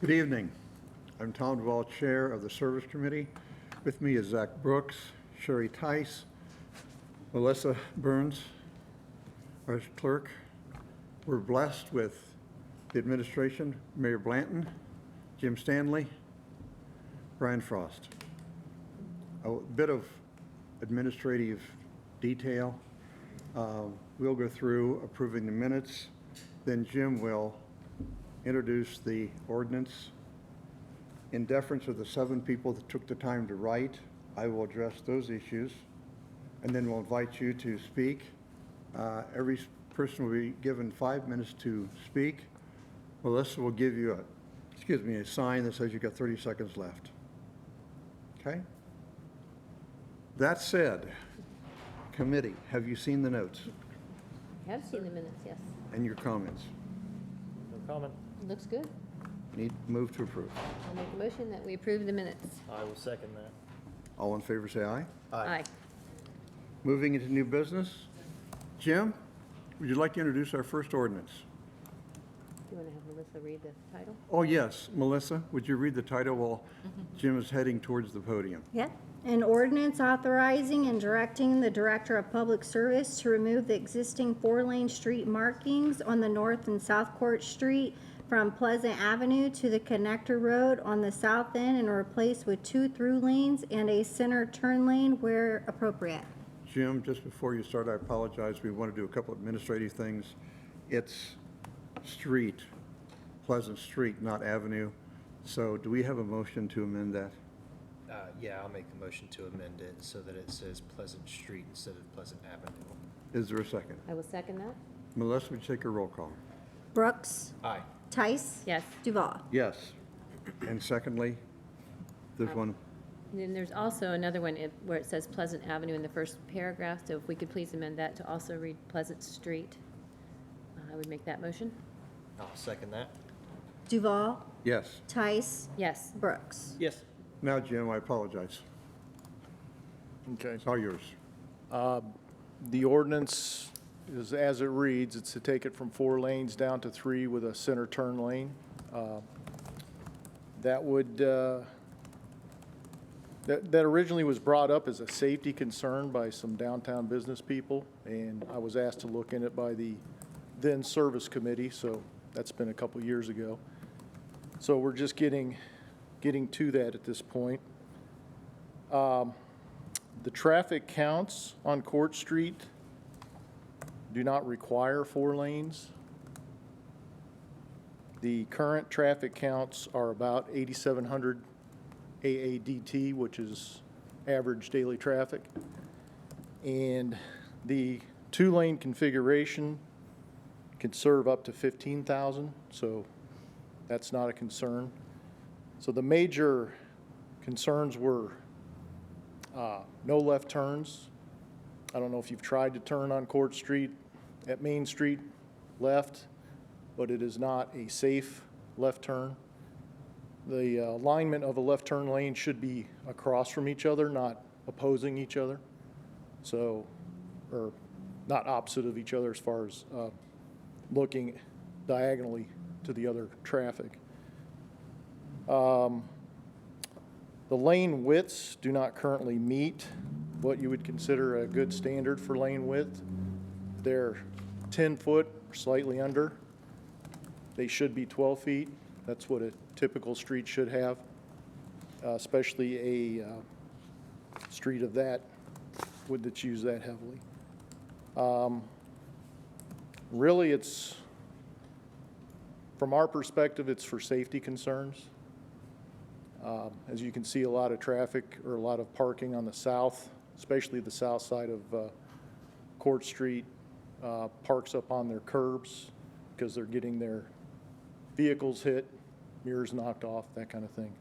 Good evening. I'm Tom Duvall, Chair of the Service Committee. With me is Zach Brooks, Sherry Tice, Melissa Burns, our clerk. We're blessed with the administration, Mayor Blanton, Jim Stanley, Brian Frost. A bit of administrative detail. We'll go through approving the minutes, then Jim will introduce the ordinance. In deference of the 7 people that took the time to write, I will address those issues, and then we'll invite you to speak. Every person will be given 5 minutes to speak. Melissa will give you a sign that says you've got 30 seconds left. Okay? That said, committee, have you seen the notes I have seen the minutes, yes. and your comments? No comment. Looks good. Need move to approve. I'll make a motion that we approve the minutes. I will second that. All in favor, say aye. Aye. Moving into new business. Jim, would you like to introduce our first ordinance? Do you want to have Melissa read the title? Oh, yes. Melissa, would you read the title while Jim is heading towards the podium? Yeah. An ordinance authorizing and directing the Director of Public Service to remove the existing 4-lane street markings on the North and South Court Street from Pleasant Avenue to the connector road on the south end and replace with 2 through lanes and a center turn lane where appropriate. Jim, just before you start, I apologize. We want to do a couple administrative things. It's street, Pleasant Street, not Avenue. So do we have a motion to amend that? Yeah, I'll make the motion to amend it so that it says Pleasant Street instead of Pleasant Avenue. Is there a second? I will second that. Melissa, would you take a roll call? Brooks, Aye. Tice, Yes. Duval. Yes. And secondly, there's one. And then there's also another one where it says Pleasant Avenue in the first paragraph, so if we could please amend that to also read Pleasant Street. I would make that motion. I'll second that. Duval, Yes. Tice, Yes. Brooks. Yes. Now, Jim, I apologize. Okay. It's all yours. The ordinance is as it reads. It's to take it from 4 lanes down to 3 with a center turn lane. That would, that originally was brought up as a safety concern by some downtown business people, and I was asked to look in it by the then Service Committee, so that's been a couple years ago. So we're just getting to that at this point. The traffic counts on Court Street do not require 4 lanes. The current traffic counts are about 8,700 AADT, which is average daily traffic. And the 2-lane configuration can serve up to 15,000, so that's not a concern. So the major concerns were no left turns. I don't know if you've tried to turn on Court Street at Main Street left, but it is not a safe left turn. The alignment of a left turn lane should be across from each other, not opposing each other. So, or not opposite of each other as far as looking diagonally to the other traffic. The lane widths do not currently meet what you would consider a good standard for lane width. They're 10 foot or slightly under. They should be 12 feet. That's what a typical street should have, especially a street of that, that's used that heavily. Really, it's, from our perspective, it's for safety concerns. As you can see, a lot of traffic or a lot of parking on the south, especially the south side of Court Street, parks up on their curbs because they're getting their vehicles hit, mirrors knocked off, that kind of thing.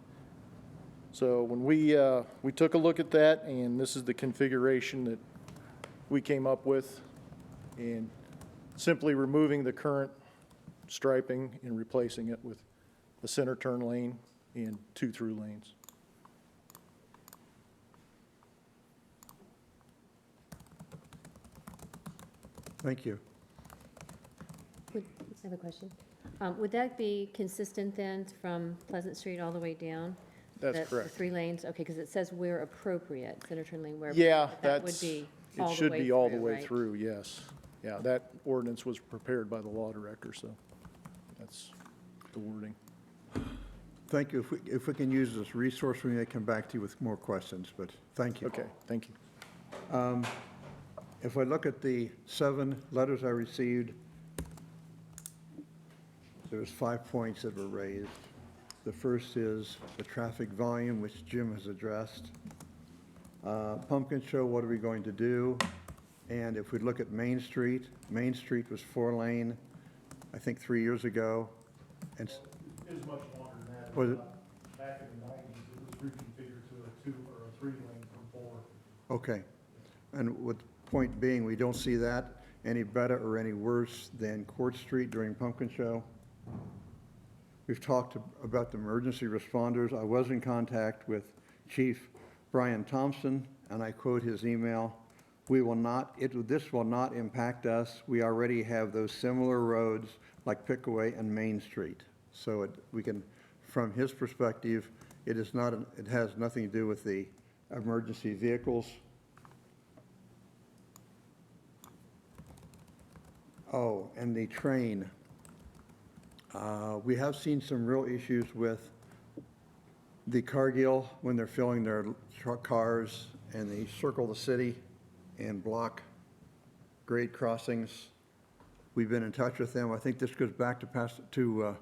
So when we took a look at that, and this is the configuration that we came up with, and simply removing the current striping and replacing it with a center turn lane and 2 through lanes. Thank you. I have a question. Would that be consistent then from Pleasant Street all the way down? That's The correct. 3 lanes, okay, because it says where appropriate, Center Turn Lane where. Yeah, appropriate, but that would that's, be it all the should way be all the through, way right? through, yes. Yeah, that ordinance was prepared by the law director, so that's the wording. Thank you. If we can use this resource, we may come back to you with more questions, but thank you. Okay, thank you. If I look at the 7 letters I received, there was 5 points that were raised. The first is the traffic volume, which Jim has addressed. Pumpkin Show, what are we going to do? And if we look at Main Street was 4-lane, I think 3 years ago. And It was much longer than that. Was it? Back in the 90s, it was reconfigured to a 2 or a 3 lane from 4. Okay. And with point being, we don't see that any better or any worse than Court Street during Pumpkin Show. We've talked about the emergency responders. I was in contact with Chief Brian Thompson, and I quote his email, this will not impact us. We already have those similar roads like Pickaway and Main Street. So we can, from his perspective, it has nothing to do with the emergency vehicles. Oh, and the train. We have seen some real issues with the Cargill when they're filling their truck cars and they circle the city and block grade crossings. We've been in touch with them. I think this goes back to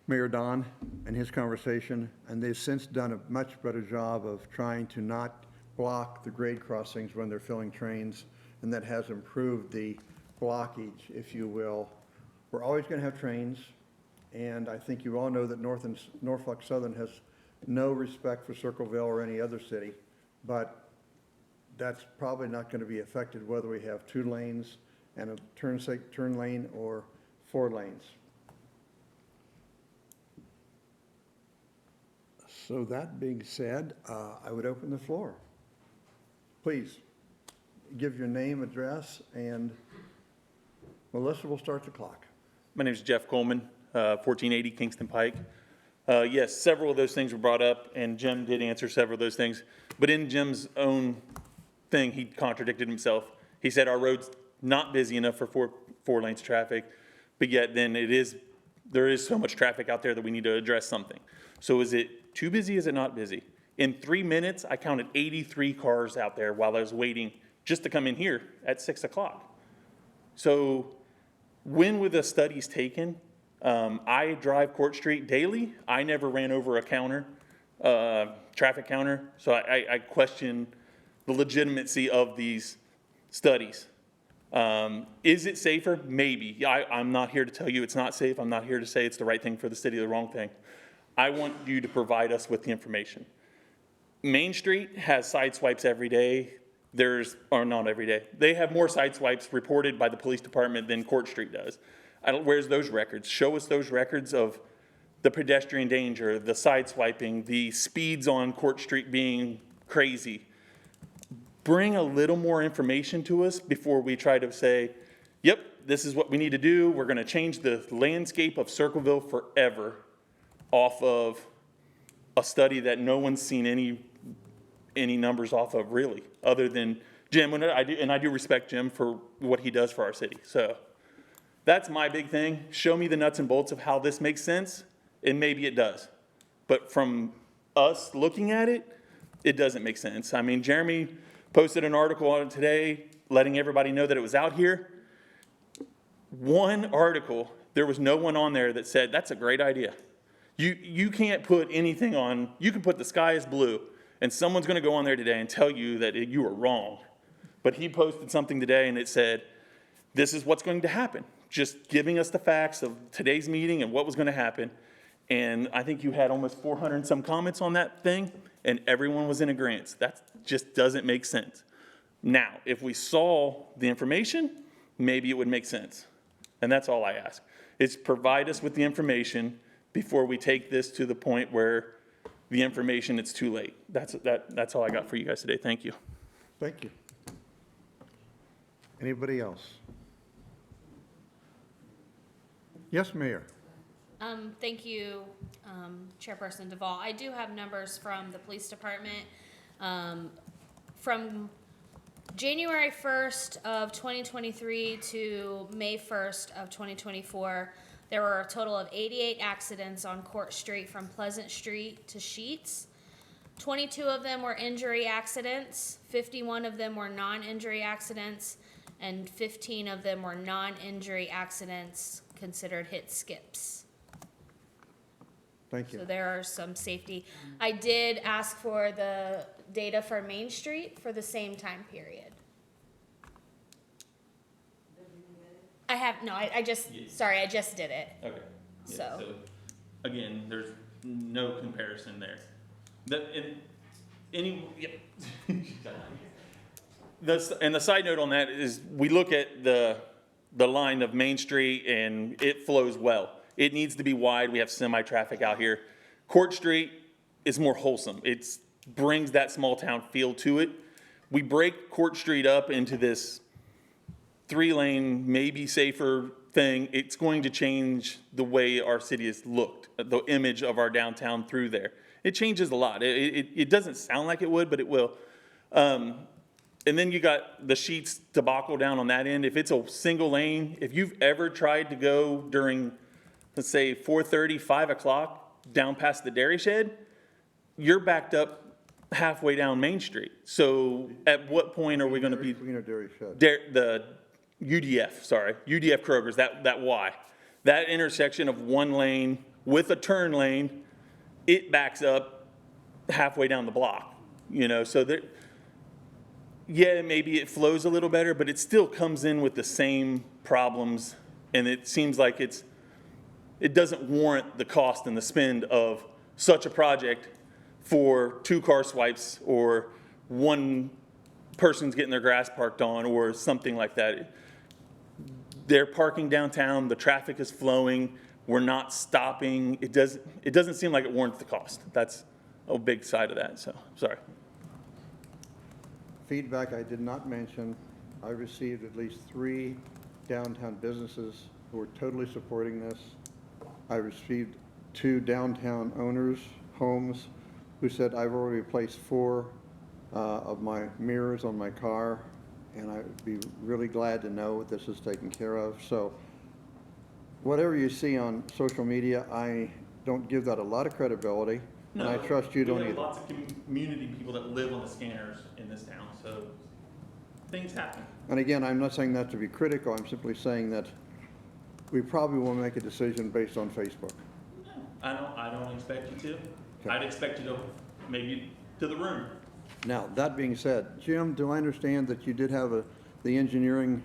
Mayor Don and his conversation, and they've since done a much better job of trying to not block the grade crossings when they're filling trains, and that has improved the blockage, if you will. We're always going to have trains, and I think you all know that Norfolk Southern has no respect for Circleville or any other city, but that's probably not going to be affected whether we have 2 lanes and a turn lane or 4 lanes. So that being said, I would open the floor. Please, give your name, address, and Melissa will start the clock. My name is Jeff Coleman, 1480 Kingston Pike. Yes, several of those things were brought up, and Jim did answer several of those things. But in Jim's own thing, he contradicted himself. He said our road's not busy enough for four lanes of traffic, but yet then there is so much traffic out there that we need to address something. So is it too busy? Is it not busy? In 3 minutes, I counted 83 cars out there while I was waiting just to come in here at 6 o'clock. So when were the studies taken? I drive Court Street daily. I never ran over a counter, traffic counter. So I question the legitimacy of these studies. Is it safer? Maybe. I'm not here to tell you it's not safe. I'm not here to say it's the right thing for the city or the wrong thing. I want you to provide us with the information. Main Street has side swipes every day. Or not every day. They have more side swipes reported by the police department than Court Street does. Where's those records? Show us those records of the pedestrian danger, the side swiping, the speeds on Court Street being crazy. Bring a little more information to us before we try to say, yep, this is what we need to do. We're going to change the landscape of Circleville forever off of a study that no one's seen any numbers off of, really, other than Jim. And I do respect Jim for what he does for our city. So that's my big thing. Show me the nuts and bolts of how this makes sense, and maybe it does. But from us looking at it, it doesn't make sense. I mean, Jeremy posted an article on it today, letting everybody know that it was out here. One article, there was no one on there that said, that's a great idea. You can't put anything on, you can put the sky is blue, and someone's going to go on there today and tell you that you were wrong. But he posted something today and it said, this is what's going to happen. Just giving us the facts of today's meeting and what was going to happen. And I think you had almost 400 and some comments on that thing, and everyone was in agreement. That just doesn't make sense. Now, if we saw the information, maybe it would make sense. And that's all I ask. Is provide us with the information before we take this to the point where the information, it's too late. That's all I got for you guys today. Thank you. Thank you. Anybody else? Yes, Mayor. Thank you, Chairperson Duvall. I do have numbers from the police department. From January 1st of 2023 to May 1st of 2024, there were a total of 88 accidents on Court Street from Pleasant Street to Sheets. 22 of them were injury accidents, 51 of them were non-injury accidents, and 15 of them were non-injury accidents considered hit skips. Thank So you. there are some safety. I did ask for the data for Main Street for the same time period. I have, no, I just, sorry, I just did it. Okay. Yeah, So- again, there's no comparison there. And the side note on that is, we look at the line of Main Street and it flows well. It needs to be wide. We have semi-traffic out here. Court Street is more wholesome. It brings that small town feel to it. We break Court Street up into this 3-lane, maybe safer thing. It's going to change the way our city is looked, the image of our downtown through there. It changes a lot. It doesn't sound like it would, but it will. And then you got the Sheets debacle down on that end. If it's a single lane, if you've ever tried to go during, let's say, 4:30, 5 o'clock down past the dairy shed, you're backed up halfway down Main Street. So at what point are we going to be? Wiener Dairy Shed. The UDF Kroger's, that Y. That intersection of one lane with a turn lane, it backs up halfway down the block, so there, yeah, maybe it flows a little better, but it still comes in with the same problems, and it seems like it doesn't warrant the cost and the spend of such a project for 2 car swipes or one person's getting their grass parked on or something like that. They're parking downtown, the traffic is flowing, we're not stopping. It doesn't seem like it warrants the cost. That's a big side of that, so, sorry. Feedback I did not mention, I received at least 3 downtown businesses who were totally supporting this. I received 2 downtown owners, homes, who said, I've already replaced 4 of my mirrors on my car, and I'd be really glad to know this is taken care of. So whatever you see on social media, I don't give that a lot of credibility, and I trust you don't We have either. lots of community people that live on the scanners in this town, so things happen. And again, I'm not saying that to be critical, I'm simply saying that we probably will make a decision based on Facebook. I don't expect you to. Okay. I'd expect you to maybe to the room. Now, that being said, Jim, do I understand that you did have the engineering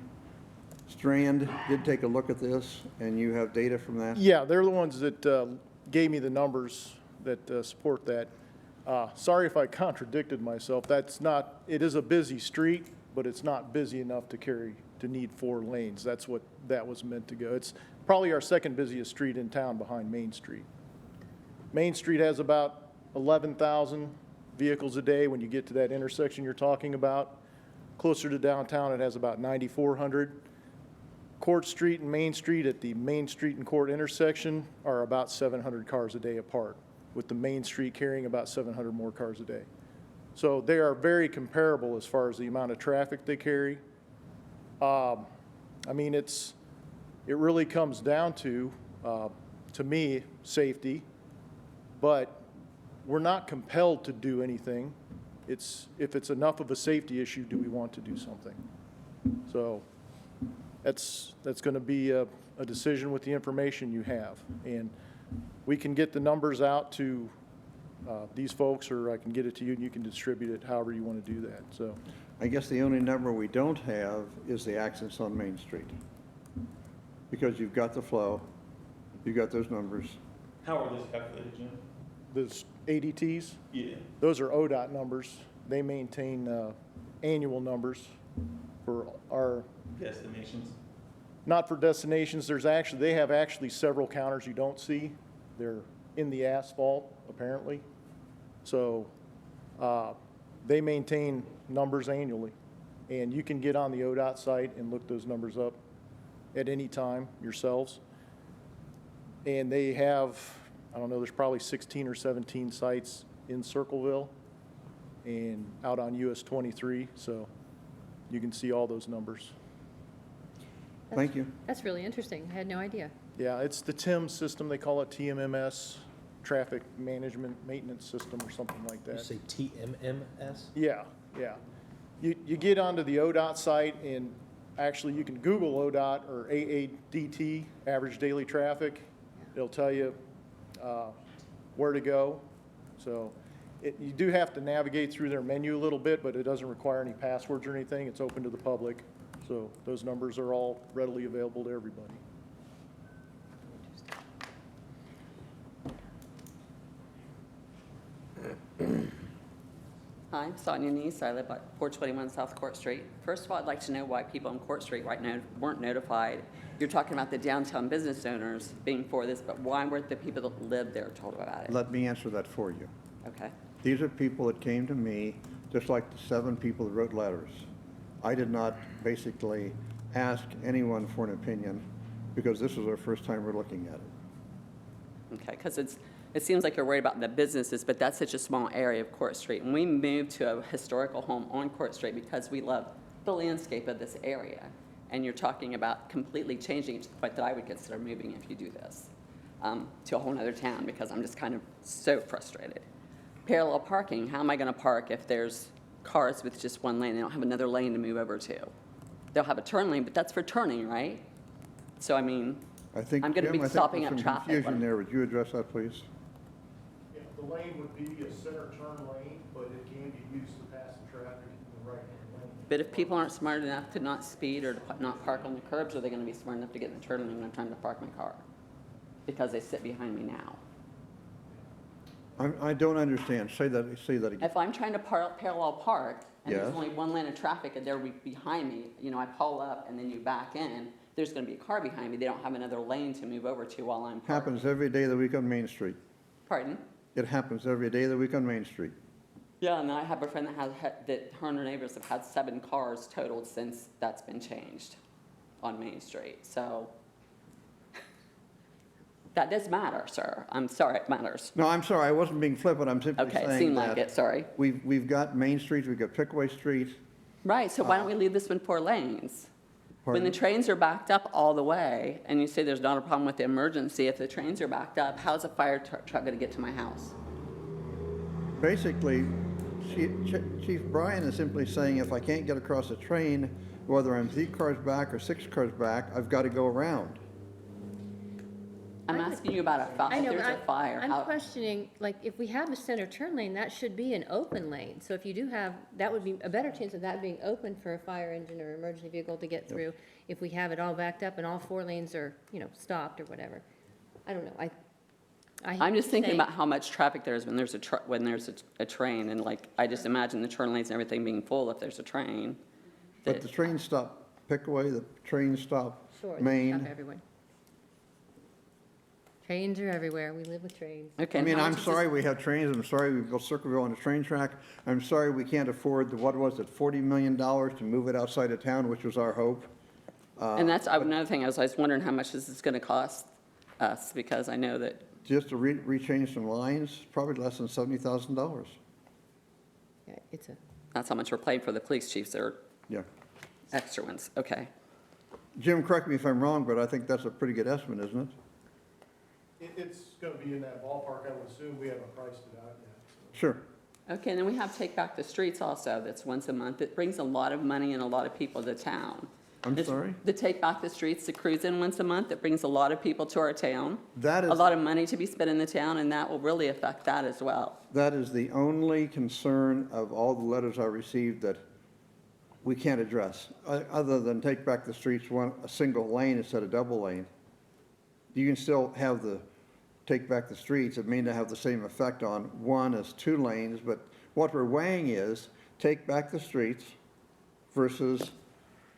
strand did take a look at this, and you have data from that? Yeah, they're the ones that gave me the numbers that support that. Sorry if I contradicted myself. It is a busy street, but it's not busy enough to need 4 lanes. That's what that was meant to go. It's probably our second busiest street in town behind Main Street. Main Street has about 11,000 vehicles a day when you get to that intersection you're talking about. Closer to downtown, it has about 9,400. Court Street and Main Street at the Main Street and Court intersection are about 700 cars a day apart, with the Main Street carrying about 700 more cars a day. So they are very comparable as far as the amount of traffic they carry. I mean, it really comes down to me, safety, but we're not compelled to do anything. If it's enough of a safety issue, do we want to do something? So that's going to be a decision with the information you have. And we can get the numbers out to these folks, or I can get it to you and you can distribute it however you want to do that. So I guess the only number we don't have is the accidents on Main Street. Because you've got the flow, you've got those numbers. How are those calculated, Jim? those ADTs, Yeah. those are ODOT numbers. They maintain annual numbers for our, Destinations. not for destinations. They have actually several counters you don't see. They're in the asphalt, apparently. So they maintain numbers annually. And you can get on the ODOT site and look those numbers up at any time yourselves. And they have, I don't know, there's probably 16 or 17 sites in Circleville and out on US 23, so you can see all those numbers. Thank you. That's really interesting. I had no idea. Yeah, it's the TIM system, they call it TMMS, Traffic Management Maintenance System or something like You that. say TMMS? Yeah, yeah. You get onto the ODOT site, and actually you can Google ODOT or AADT, average daily traffic. It'll tell you where to go. So you do have to navigate through their menu a little bit, but it doesn't require any passwords or anything. It's open to the public. So those numbers are all readily available to everybody. Hi, I'm Sonia Neese. I live at 421 South Court Street. First of all, I'd like to know why people on Court Street right now weren't notified. You're talking about the downtown business owners being for this, but why weren't the people that live there told about it? Let me answer that for you. Okay. These are people that came to me, just like the 7 people that wrote letters. I did not basically ask anyone for an opinion because this is our first time we're looking at it. Okay, because it seems like you're worried about the businesses, but that's such a small area of Court Street. And we moved to a historical home on Court Street because we love the landscape of this area. And you're talking about completely changing it to the point that I would consider moving if you do this to a whole nother town, because I'm just kind of so frustrated. Parallel parking, how am I going to park if there's cars with just one lane? They don't have another lane to move over to. They'll have a turn lane, but that's for turning, right? So, I mean, I think, I'm gonna Jim, be I think stopping there's up some traffic. confusion there. Would you address that, please? Yeah, the lane would be a center turn lane, but it can be used to pass the traffic in the right-hand lane. but if people aren't smart enough to not speed or to not park on the curbs, are they going to be smart enough to get in the turn lane when I'm trying to park my car? Because they sit behind me now. I don't understand. Say that again. If I'm trying to parallel park, and there's Yes. only one lane of traffic and they're behind me, you know, I pull up and then you back in, there's going to be a car behind me. They don't have another lane to move over to while I'm parked. Happens every day of the week on Main Street. Pardon? It happens every day of the week on Main Street. Yeah, and I have a friend that that her and her neighbors have had 7 cars totaled since that's been changed on Main Street. So that does matter, sir. I'm sorry, it matters. No, I'm sorry, I wasn't being flippant. I'm simply Okay, saying it seemed like that it, sorry. we've got Main Street, we've got Pickaway Street. Right, so why don't we leave this one 4 lanes? When the Pardon? trains are backed up all the way, and you say there's not a problem with the emergency, if the trains are backed up, how's a fire truck gonna get to my house? Basically, Chief Bryan is simply saying if I can't get across a train, whether I'm 3 cars back or 6 cars back, I've got to go around. I'm asking you about I if know, there's but a fire, I'm how, questioning, like, if we have a center turn lane, that should be an open lane. So if you do have, that would be a better chance of that being open for a fire engine or emergency vehicle to get through if we have it all backed up and all 4 lanes are, you know, stopped or whatever. I don't know, I hear I'm just you thinking saying- about how much traffic there is when there's a train, and like, I just imagine the turn lanes and everything being full if there's a train. But that- the trains stop Pickaway, the trains stop Sure, they stop Main. everywhere. Trains are everywhere, we live with trains. Okay, I and mean, how I'm much is sorry this- we have trains, I'm sorry we built Circleville on a train track, I'm sorry we can't afford the, what was it, $40 million to move it outside of town, which was our hope. And that's another thing, I was wondering how much this is gonna cost us, because I know that, Just to rechange some lines, probably less than $70,000. Yeah, it's a, that's how much we're paying for the police chiefs, they're Yeah. extra ones, okay. Jim, correct me if I'm wrong, but I think that's a pretty good estimate, isn't it? It's going to be in that ballpark, I would assume. We haven't priced it out yet. Sure. Okay, and then we have Take Back the Streets also, that's once a month. It brings a lot of money and a lot of people to town. I'm It's sorry? The Take Back the Streets, the cruise in once a month, it brings a lot of people to our town. That is, A lot of money to be spent in the town, and that will really affect that as well. that is the only concern of all the letters I received that we can't address, other than take back the streets a single lane instead of double lane. You can still have the take back the streets. It may not have the same effect on 1 as 2 lanes, but what we're weighing is take back the streets versus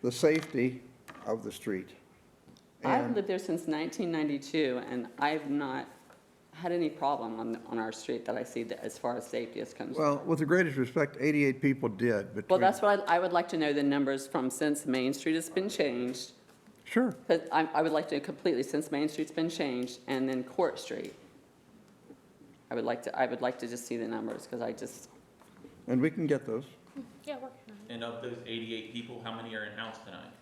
the safety of the street. I've And lived there since 1992, and I've not had any problem on our street that I see that as far as safety is concerned. well, with the greatest respect, 88 people did. Well, that's what I would like to know the numbers from since Main Street has been changed. Sure. Because I would like to completely, since Main Street's been changed, and then Court Street, I would like to just see the numbers, because I just, And we can get those. Yeah, working on it. And of those 88 people, how many are in-house tonight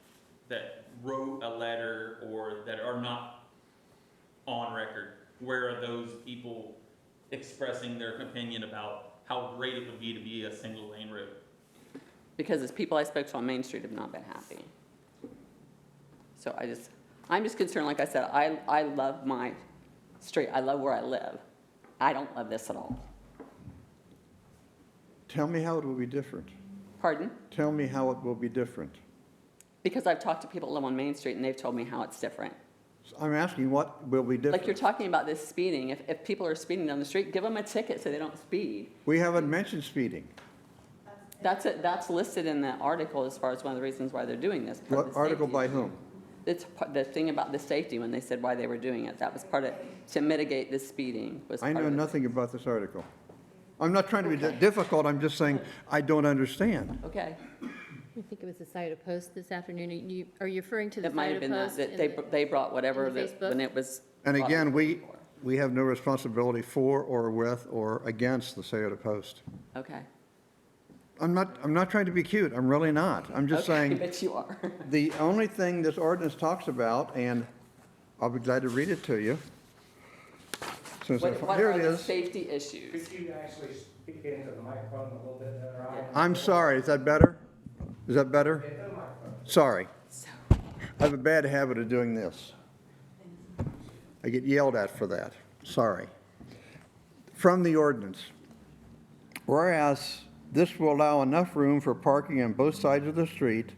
that wrote a letter or that are not on record? Where are those people expressing their opinion about how great it would be a single lane road? because it's people I spoke to on Main Street have not been happy. So I'm just concerned, like I said, I love my street, I love where I live. I don't love this at all. Tell me how it will be different. Pardon? Tell me how it will be different. Because I've talked to people that live on Main Street, and they've told me how it's different. I'm asking what will be different. Like you're talking about this speeding, if people are speeding down the street, give them a ticket so they don't speed. We haven't mentioned speeding. That's listed in the article as far as one of the reasons why they're doing this. part of What the article safety by issue. whom? It's the thing about the safety, when they said why they were doing it, that was part of, to mitigate the speeding was I part know of it. nothing about this article. I'm not trying to be difficult, I'm just saying I don't understand. Okay, I think it was the Scioto Post this afternoon. Are you referring to the it might have Scioto been that, Post? that in the- they brought whatever, in the that Facebook? when it was. And brought again, before. we have no responsibility for or with or against the Scioto Post. Okay. I'm not trying to be cute, I'm really not. I'm just Okay, saying, but you are. the only thing this ordinance talks about, and I'll be glad to read it to you. Since What here are it the is. safety issues? Could you actually speak into the microphone a little bit better? I'm sorry, is that better? Is that better? Sorry. I have a bad habit of doing this. I get yelled at for that. Sorry. From the ordinance. Whereas this will allow enough room for parking on both sides of the street,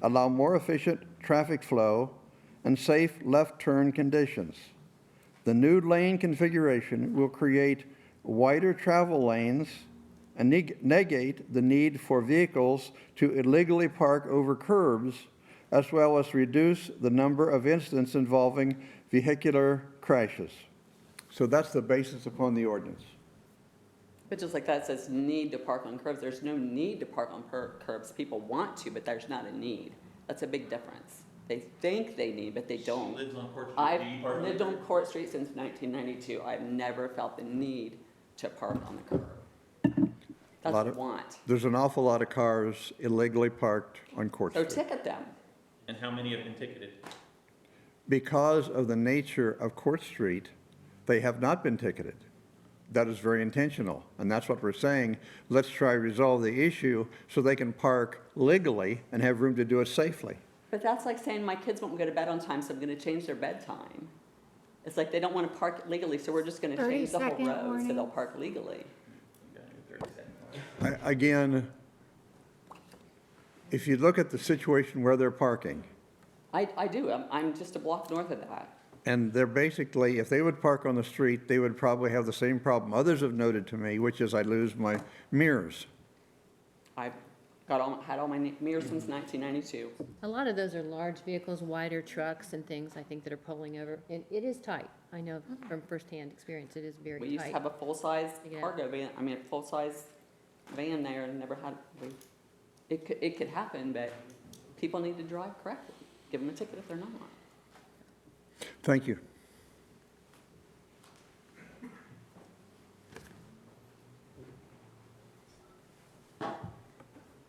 allow more efficient traffic flow, and safe left turn conditions. The new lane configuration will create wider travel lanes and negate the need for vehicles to illegally park over curbs, as well as reduce the number of incidents involving vehicular crashes. So that's the basis upon the ordinance. But just like that says need to park on curbs, there's no need to park on curbs. People want to, but there's not a need. That's a big difference. They think they need, but they don't. Lives on Court Street. I've Do you park lived on on Court Street since 1992. I've never felt the need to park on the curb. That's Lot a of- want. There's an awful lot of cars illegally parked on Court So Street. ticket them. And how many have been ticketed? Because of the nature of Court Street, they have not been ticketed. That is very intentional, and that's what we're saying. Let's try to resolve the issue so they can park legally and have room to do it safely. But that's like saying my kids won't go to bed on time, so I'm going to change their bedtime. It's like they don't want to park legally, so we're just going to 30 change the whole second road so warning. they'll park legally. Okay, 30 seconds. Again, if you look at the situation where they're parking, I do. I'm just a block north of that. and they're basically, if they would park on the street, they would probably have the same problem others have noted to me, which is I lose my mirrors. I've had all my mirrors since 1992. A lot of those are large vehicles, wider trucks and things, I think, that are pulling over. And it is tight. I know from firsthand experience, it is very We used to tight. have a full-size Yeah. cargo van, a full-size van there and never had, it could happen, but people need to drive correctly. Give them a ticket if they're not. Thank you.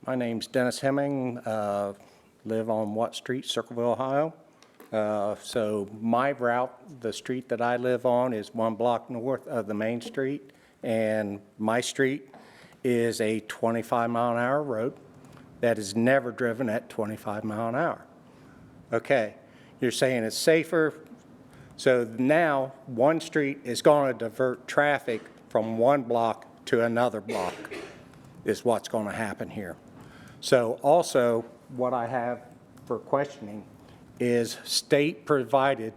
My name's Dennis Hemming, live on Watt Street, Circleville, Ohio. So my route, the street that I live on is 1 block north of the main street, and my street is a 25-mile-an-hour road that is never driven at 25 mile an hour. Okay, you're saying it's safer, so now one street is going to divert traffic from one block to another block, is what's going to happen here. So also, what I have for questioning is state provided,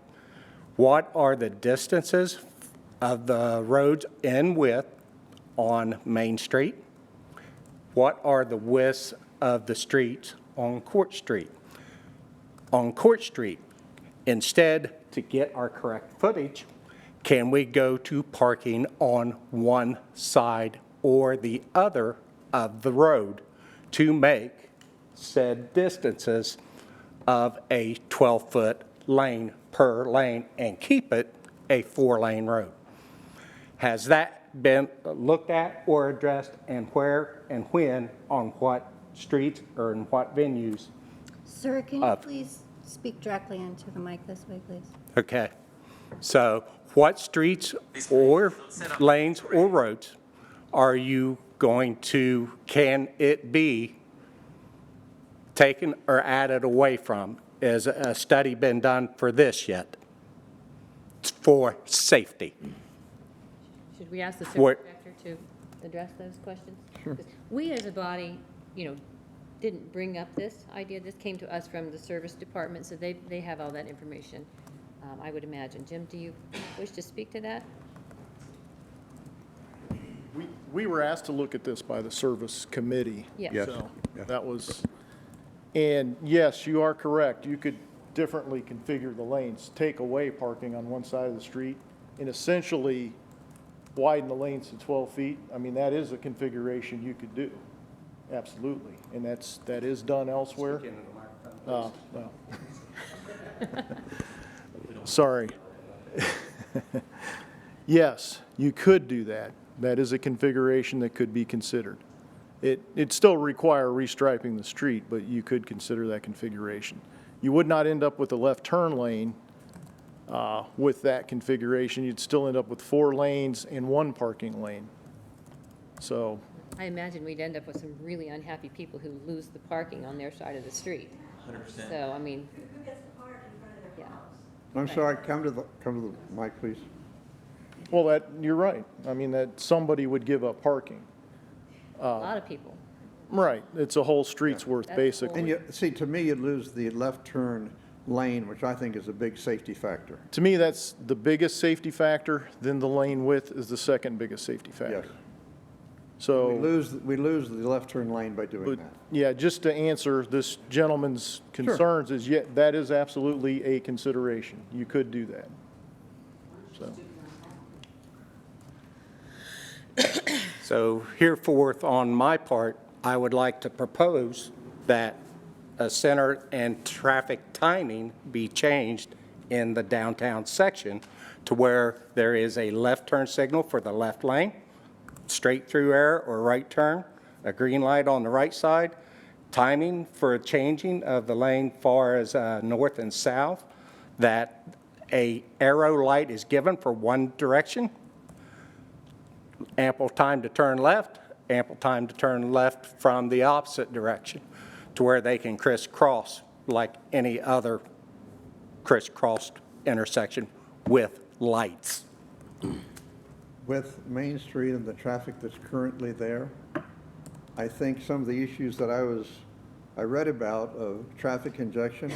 what are the distances of the roads in width on Main Street? What are the widths of the streets on Court Street? On Court Street, instead, to get our correct footage, can we go to parking on one side or the other of the road to make said distances of a 12-foot lane per lane and keep it a 4-lane road. Has that been looked at or addressed, and where and when, on what streets or in what venues? Sir, can you please speak directly into the mic this way, please? Okay. So what streets or lanes or roads are you going to, can it be taken or added away from? Has a study been done for this yet? For safety? Should we ask the What- service director to address those questions? Sure. We as a body, didn't bring up this idea. This came to us from the service department, so they have all that information, I would imagine. Jim, do you wish to speak to that? We were asked to look at this by the service committee. Yes. Yes. So Yeah. that was, and yes, you are correct. You could differently configure the lanes, take away parking on one side of the street and essentially widen the lanes to 12 feet. I mean, that is a configuration you could do. Absolutely. And that is done elsewhere. Well. Sorry. Yes, you could do that. That is a configuration that could be considered. It'd still require restriping the street, but you could consider that configuration. You would not end up with a left turn lane with that configuration. You'd still end up with 4 lanes and 1 parking lane. So, I imagine we'd end up with some really unhappy people who lose the parking on their side of the street. 100%. So, I mean. Who gets the park in front of their house? I'm sorry, come to the mic, please. well, you're right. I mean, that somebody would give up parking. A lot of people. Right. It's a whole street's worth, That's basically. And you, see, to me, you lose the left turn lane, which I think is a big safety factor. To me, that's the biggest safety factor, then the lane width is the second biggest safety Yes. factor. We So, lose the left turn lane by doing but, that. yeah, just to answer this gentleman's concerns is, yeah, that is absolutely a consideration. You could do that. So, So hereforth, on my part, I would like to propose that a center and traffic timing be changed in the downtown section to where there is a left turn signal for the left lane, straight through arrow or right turn, a green light on the right side, timing for changing of the lane far as north and south, that a arrow light is given for one direction, ample time to turn left, ample time to turn left from the opposite direction to where they can crisscross like any other crisscrossed intersection with lights. With Main Street and the traffic that's currently there, I think some of the issues that I read about of traffic congestion,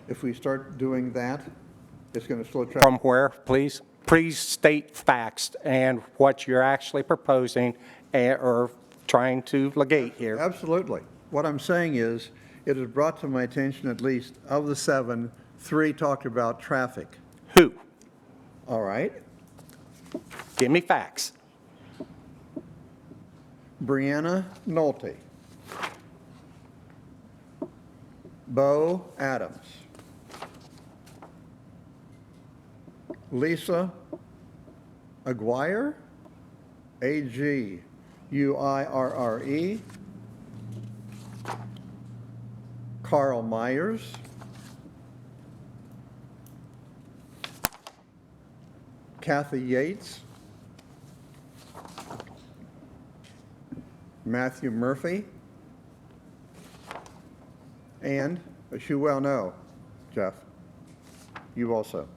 if we start doing that, it's going to slow traffic. From where, please? Please state facts and what you're actually proposing or trying to legate here. Absolutely. What I'm saying is, it is brought to my attention, at least of the 7, 3 talked about traffic. Who? All right? Give me facts. Brianna Nolte. Bo Adams. Lisa Aguirre, Aguirre. Carl Myers. Kathy Yates. Matthew Murphy. And, as you well know, Jeff, you also.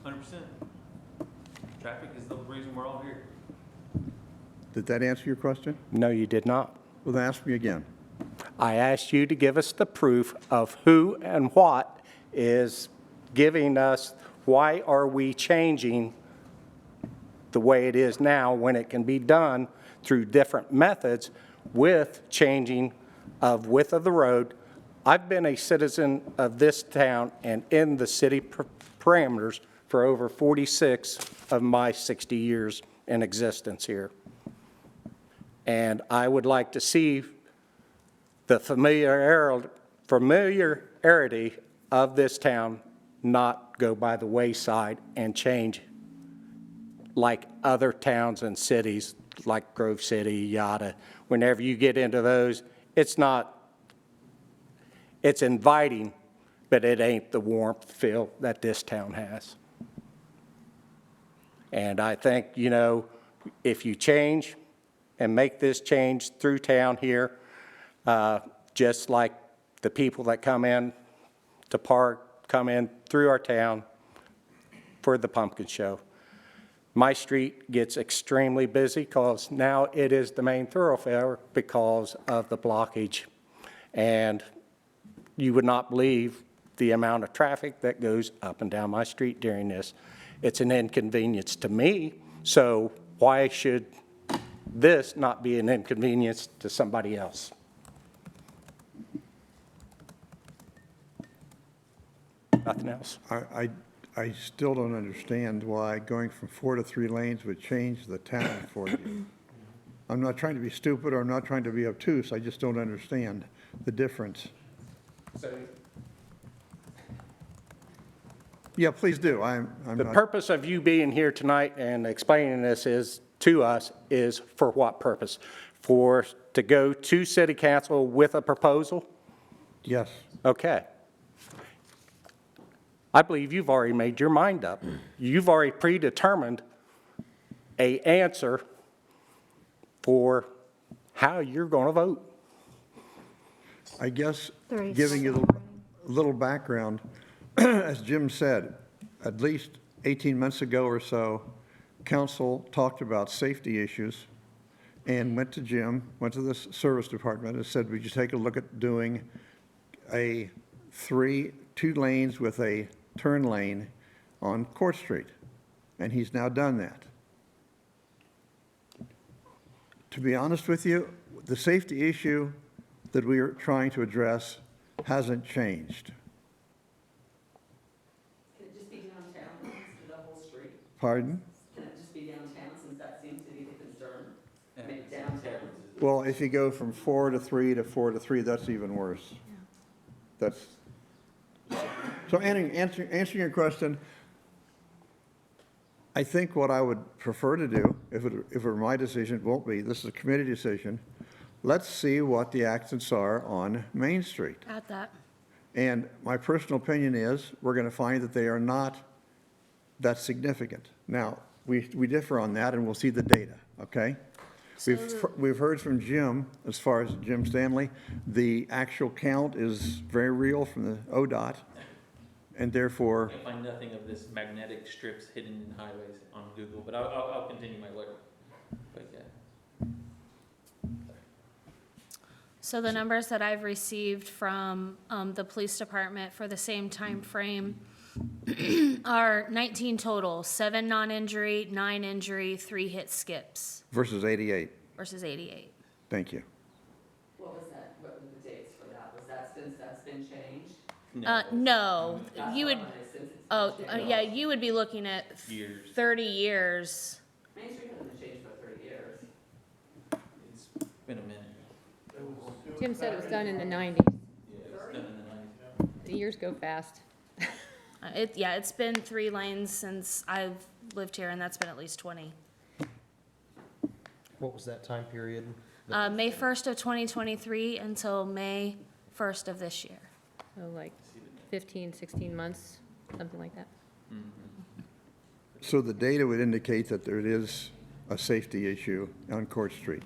100%. Traffic is the reason we're all here. Did that answer your question? No, you did not. Well, then ask me again. I asked you to give us the proof of who and what is giving us, why are we changing the way it is now when it can be done through different methods with changing of width of the road. I've been a citizen of this town and in the city parameters for over 46 of my 60 years in existence here. And I would like to see the familiarity of this town not go by the wayside and change like other towns and cities like Grove City, Yada. Whenever you get into those, it's inviting, but it ain't the warmth feel that this town has. And I think, you know, if you change and make this change through town here, just like the people that come in to park, come in through our town for the pumpkin show. My street gets extremely busy because now it is the main thoroughfare because of the blockage. And you would not believe the amount of traffic that goes up and down my street during this. It's an inconvenience to me, so why should this not be an inconvenience to somebody else? Nothing else. I still don't understand why going from 4 to 3 lanes would change the town for you. I'm not trying to be stupid, or I'm not trying to be obtuse, I just don't understand the difference. Yeah, please do, I'm The not, purpose of you being here tonight and explaining this is, to us, is for what purpose? To go to city council with a proposal? yes. Okay. I believe you've already made your mind up. You've already predetermined an answer for how you're going to vote. I guess, There is giving you a little background, as Jim said, at least 18 months ago or so, council talked about safety issues and went to Jim, went to the service department and said, would you take a look at doing a 2 lanes with a turn lane on Court Street? And he's now done that. To be honest with you, the safety issue that we are trying to address hasn't changed. Can it just be downtown instead of the whole street? Pardon? Can it just be downtown since that seems to be the concern? I mean, downtown. Well, if you go from 4 to 3 to 4 to 3, that's even worse. That's, so answering your question, I think what I would prefer to do, if it were my decision, it won't be, this is a committee decision, let's see what the accidents are on Main Street. Add that. And my personal opinion is, we're going to find that they are not that significant. Now, we differ on that, and we'll see the data, okay? We've heard from Jim, as far as Jim Stanley, the actual count is very real from the ODOT, and therefore, I find nothing of this magnetic strips hidden in highways on Google, but I'll continue my work. But yeah. So the numbers that I've received from the police department for the same time frame are 19 total, 7 non-injury, 9 injury, 3 hit skips versus 88. versus 88. Thank you. What was that, what were the dates for that? Was that since that's been changed? No, you would, Since it's oh, yeah, you would be looking at Years. 30 years. Main Street hasn't been changed for 30 years. It's been a minute. Jim said it was done in the 90s. Yeah, it was done in the 90s. The years go fast. It's been 3 lanes since I've lived here, and that's been at least 20. What was that time period? May 1st of 2023 until May 1st of this year. So like 15, 16 months, something like that. So the data would indicate that there is a safety issue on Court Street.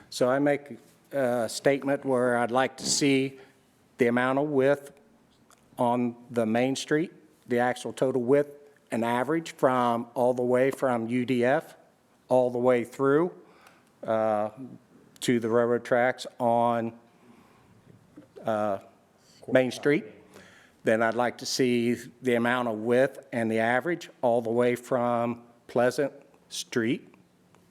So I make a statement where I'd like to see the amount of width on the main street, the actual total width, an average from all the way from UDF, all the way through to the railroad tracks on Main Street. Then I'd like to see the amount of width and the average all the way from Pleasant Street,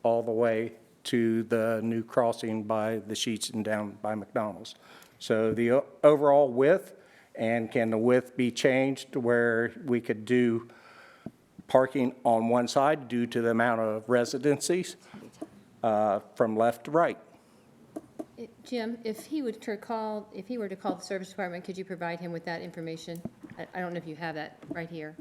all the way to the new crossing by the Sheets and down by McDonald's. So the overall width, and can the width be changed to where we could do parking on one side due to the amount of residencies from left to right? Jim, if he were to call the service department, could you provide him with that information? I don't know if you have that right here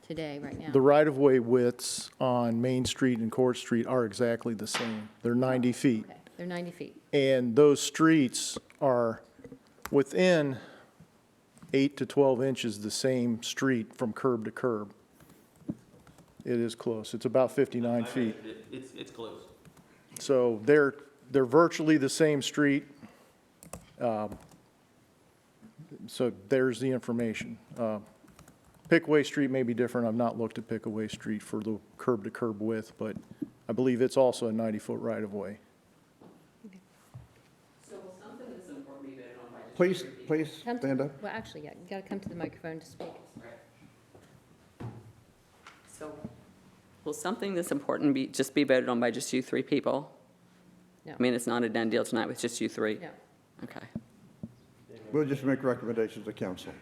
today, right now. The right-of-way widths on Main Street and Court Street are exactly the same. They're 90 feet. Okay, they're 90 feet. And those streets are within 8 to 12 inches the same street from curb to curb. It is close. It's about 59 feet. It's close. So they're virtually the same street. So there's the information. Pickaway Street may be different. I've not looked at Pickaway Street for the curb-to-curb width, but I believe it's also a 90-foot right-of-way. So will something that's important be voted on by just Please, three people? please Come to- stand up. Well, actually, yeah, you got to come to the microphone to speak. So will something that's important be, just be voted on by just you three people? No. I mean, it's not a done deal tonight with just you three? No. Okay. We'll just make recommendations to council.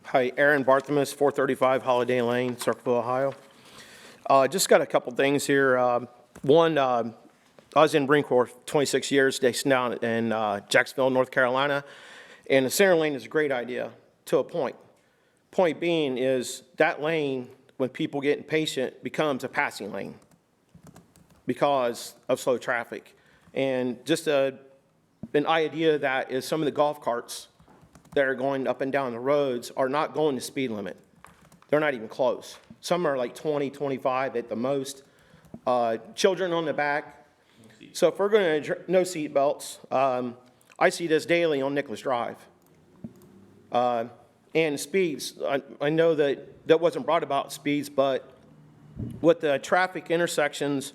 Hi, Aaron Barthelmess, 435 Holiday Lane, Circleville, Ohio. Just got a couple things here. One, I was in Marine Corps 26 years, stationed down in Jacksonville, North Carolina, and the center lane is a great idea to a point. Point being is that lane, when people get impatient, becomes a passing lane because of slow traffic. And just an idea that is some of the golf carts that are going up and down the roads are not going the speed limit. They're not even close. Some are like 20, 25 at the most. Children on the back. So if we're going to, no seat belts, I see this daily on Nicholas Drive. And speeds, I know that wasn't brought about speeds, but with the traffic intersections,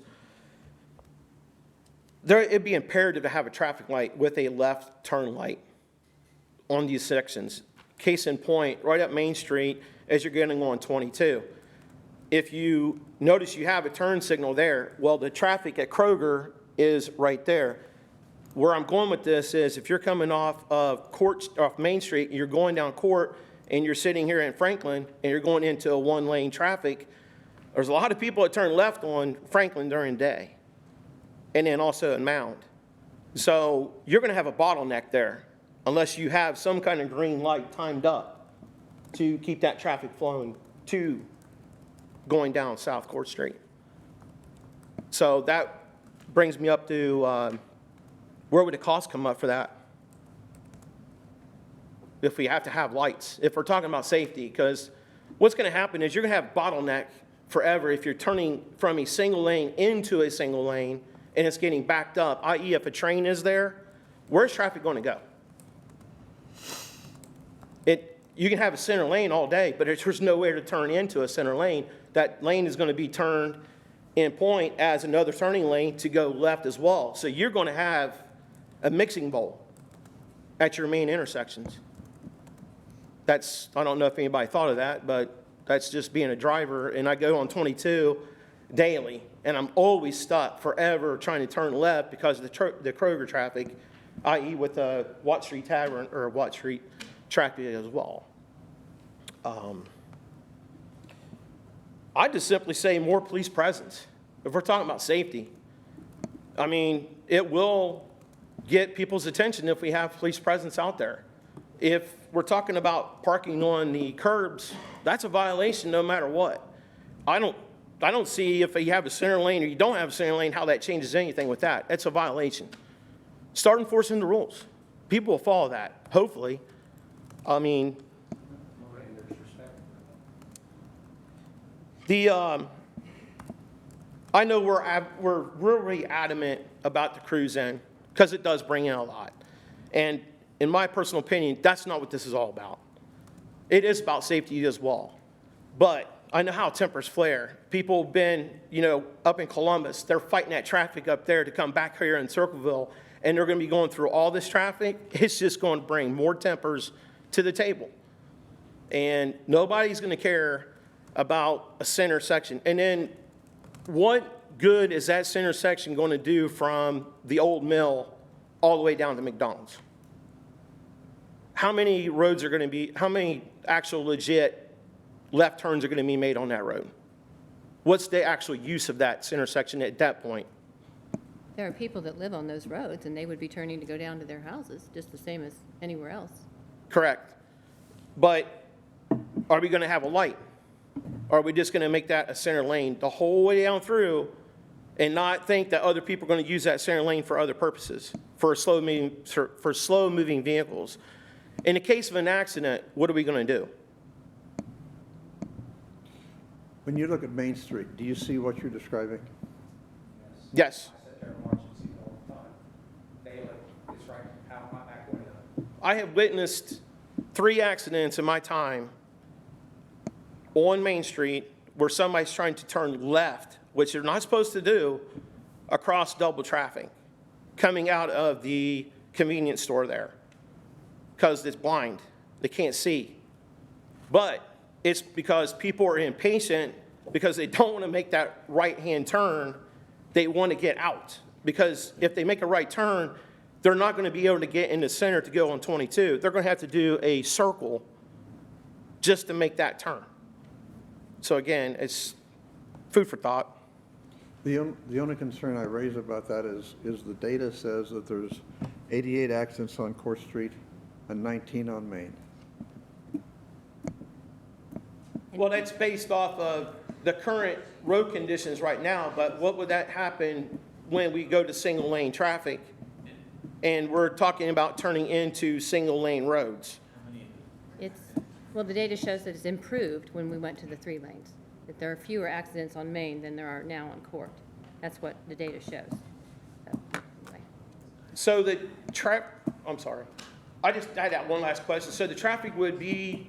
it'd be imperative to have a traffic light with a left turn light on these sections. Case in point, right up Main Street as you're getting on 22. If you notice you have a turn signal there, well, the traffic at Kroger is right there. Where I'm going with this is if you're coming off Main Street, and you're going down Court, and you're sitting here in Franklin, and you're going into a one-lane traffic, there's a lot of people that turn left on Franklin during the day, and then also in Mound. So you're going to have a bottleneck there unless you have some kind of green light timed up to keep that traffic flowing to going down South Court Street. So that brings me up to where would the cost come up for that? If we have to have lights, if we're talking about safety, because what's going to happen is you're going to have bottleneck forever if you're turning from a single lane into a single lane and it's getting backed up, i.e. if a train is there, where's traffic going to go? You can have a center lane all day, but there's nowhere to turn into a center lane. That lane is going to be turned in point as another turning lane to go left as well. So you're going to have a mixing bowl at your main intersections. I don't know if anybody thought of that, but that's just being a driver. And I go on 22 daily, and I'm always stuck forever trying to turn left because of the Kroger traffic, i.e. with the Watt Street Tavern or Watt Street traffic as well. I just simply say more police presence. If we're talking about safety, I mean, it will get people's attention if we have police presence out there. If we're talking about parking on the curbs, that's a violation no matter what. I don't see if you have a center lane or you don't have a center lane, how that changes anything with that. That's a violation. Start enforcing the rules. People will follow that, hopefully. I mean, I know we're really adamant about the cruise in because it does bring in a lot. And in my personal opinion, that's not what this is all about. It is about safety as well. But I know how tempers flare. People have been, up in Columbus, they're fighting that traffic up there to come back here in Circleville, and they're going to be going through all this traffic. It's just going to bring more tempers to the table. And nobody's going to care about a center section. And then what good is that center section going to do from the old mill all the way down to McDonald's? How many roads are going to be, how many actual legit left turns are going to be made on that road? What's the actual use of that intersection at that point? There are people that live on those roads, and they would be turning to go down to their houses, just the same as anywhere else. Correct. But are we going to have a light? Or are we just going to make that a center lane the whole way down through and not think that other people are going to use that center lane for other purposes, for slow-moving vehicles? In the case of an accident, what are we going to do? When you look at Main Street, do you see what you're describing? Yes. I sit there and watch and see it all the time. Daily. It's right out my back window. I have witnessed 3 accidents in my time on Main Street where somebody's trying to turn left, which they're not supposed to do, across double traffic, coming out of the convenience store there, because it's blind. They can't see. But it's because people are impatient because they don't want to make that right-hand turn. They want to get out, because if they make a right turn, they're not going to be able to get in the center to go on 22. They're going to have to do a circle just to make that turn. So again, it's food for thought. The only concern I raise about that is the data says that there's 88 accidents on Court Street and 19 on Main. Well, that's based off of the current road conditions right now, but what would that happen when we go to single lane traffic? And we're talking about turning into single lane roads. Well, the data shows that it's improved when we went to the 3 lanes, that there are fewer accidents on Main than there are now on Court. That's what the data shows. So, anyway. So the I'm sorry. I had that one last question. So the traffic would be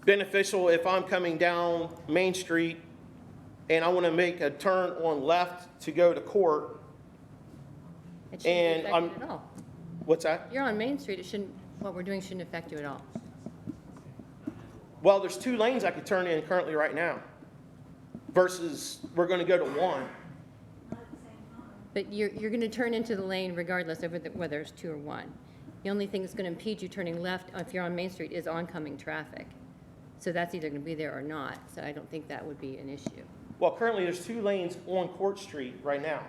beneficial if I'm coming down Main Street and I want to make a turn on left to go to Court. It shouldn't And affect you at all. What's that? You're on Main Street, what we're doing shouldn't affect you at all. Well, there's 2 lanes I could turn in currently right now versus we're going to go to 1. But you're going to turn into the lane regardless of whether it's 2 or 1. The only thing that's going to impede you turning left if you're on Main Street is oncoming traffic. So that's either going to be there or not. So I don't think that would be an issue. Well, currently there's 2 lanes on Court Street right now.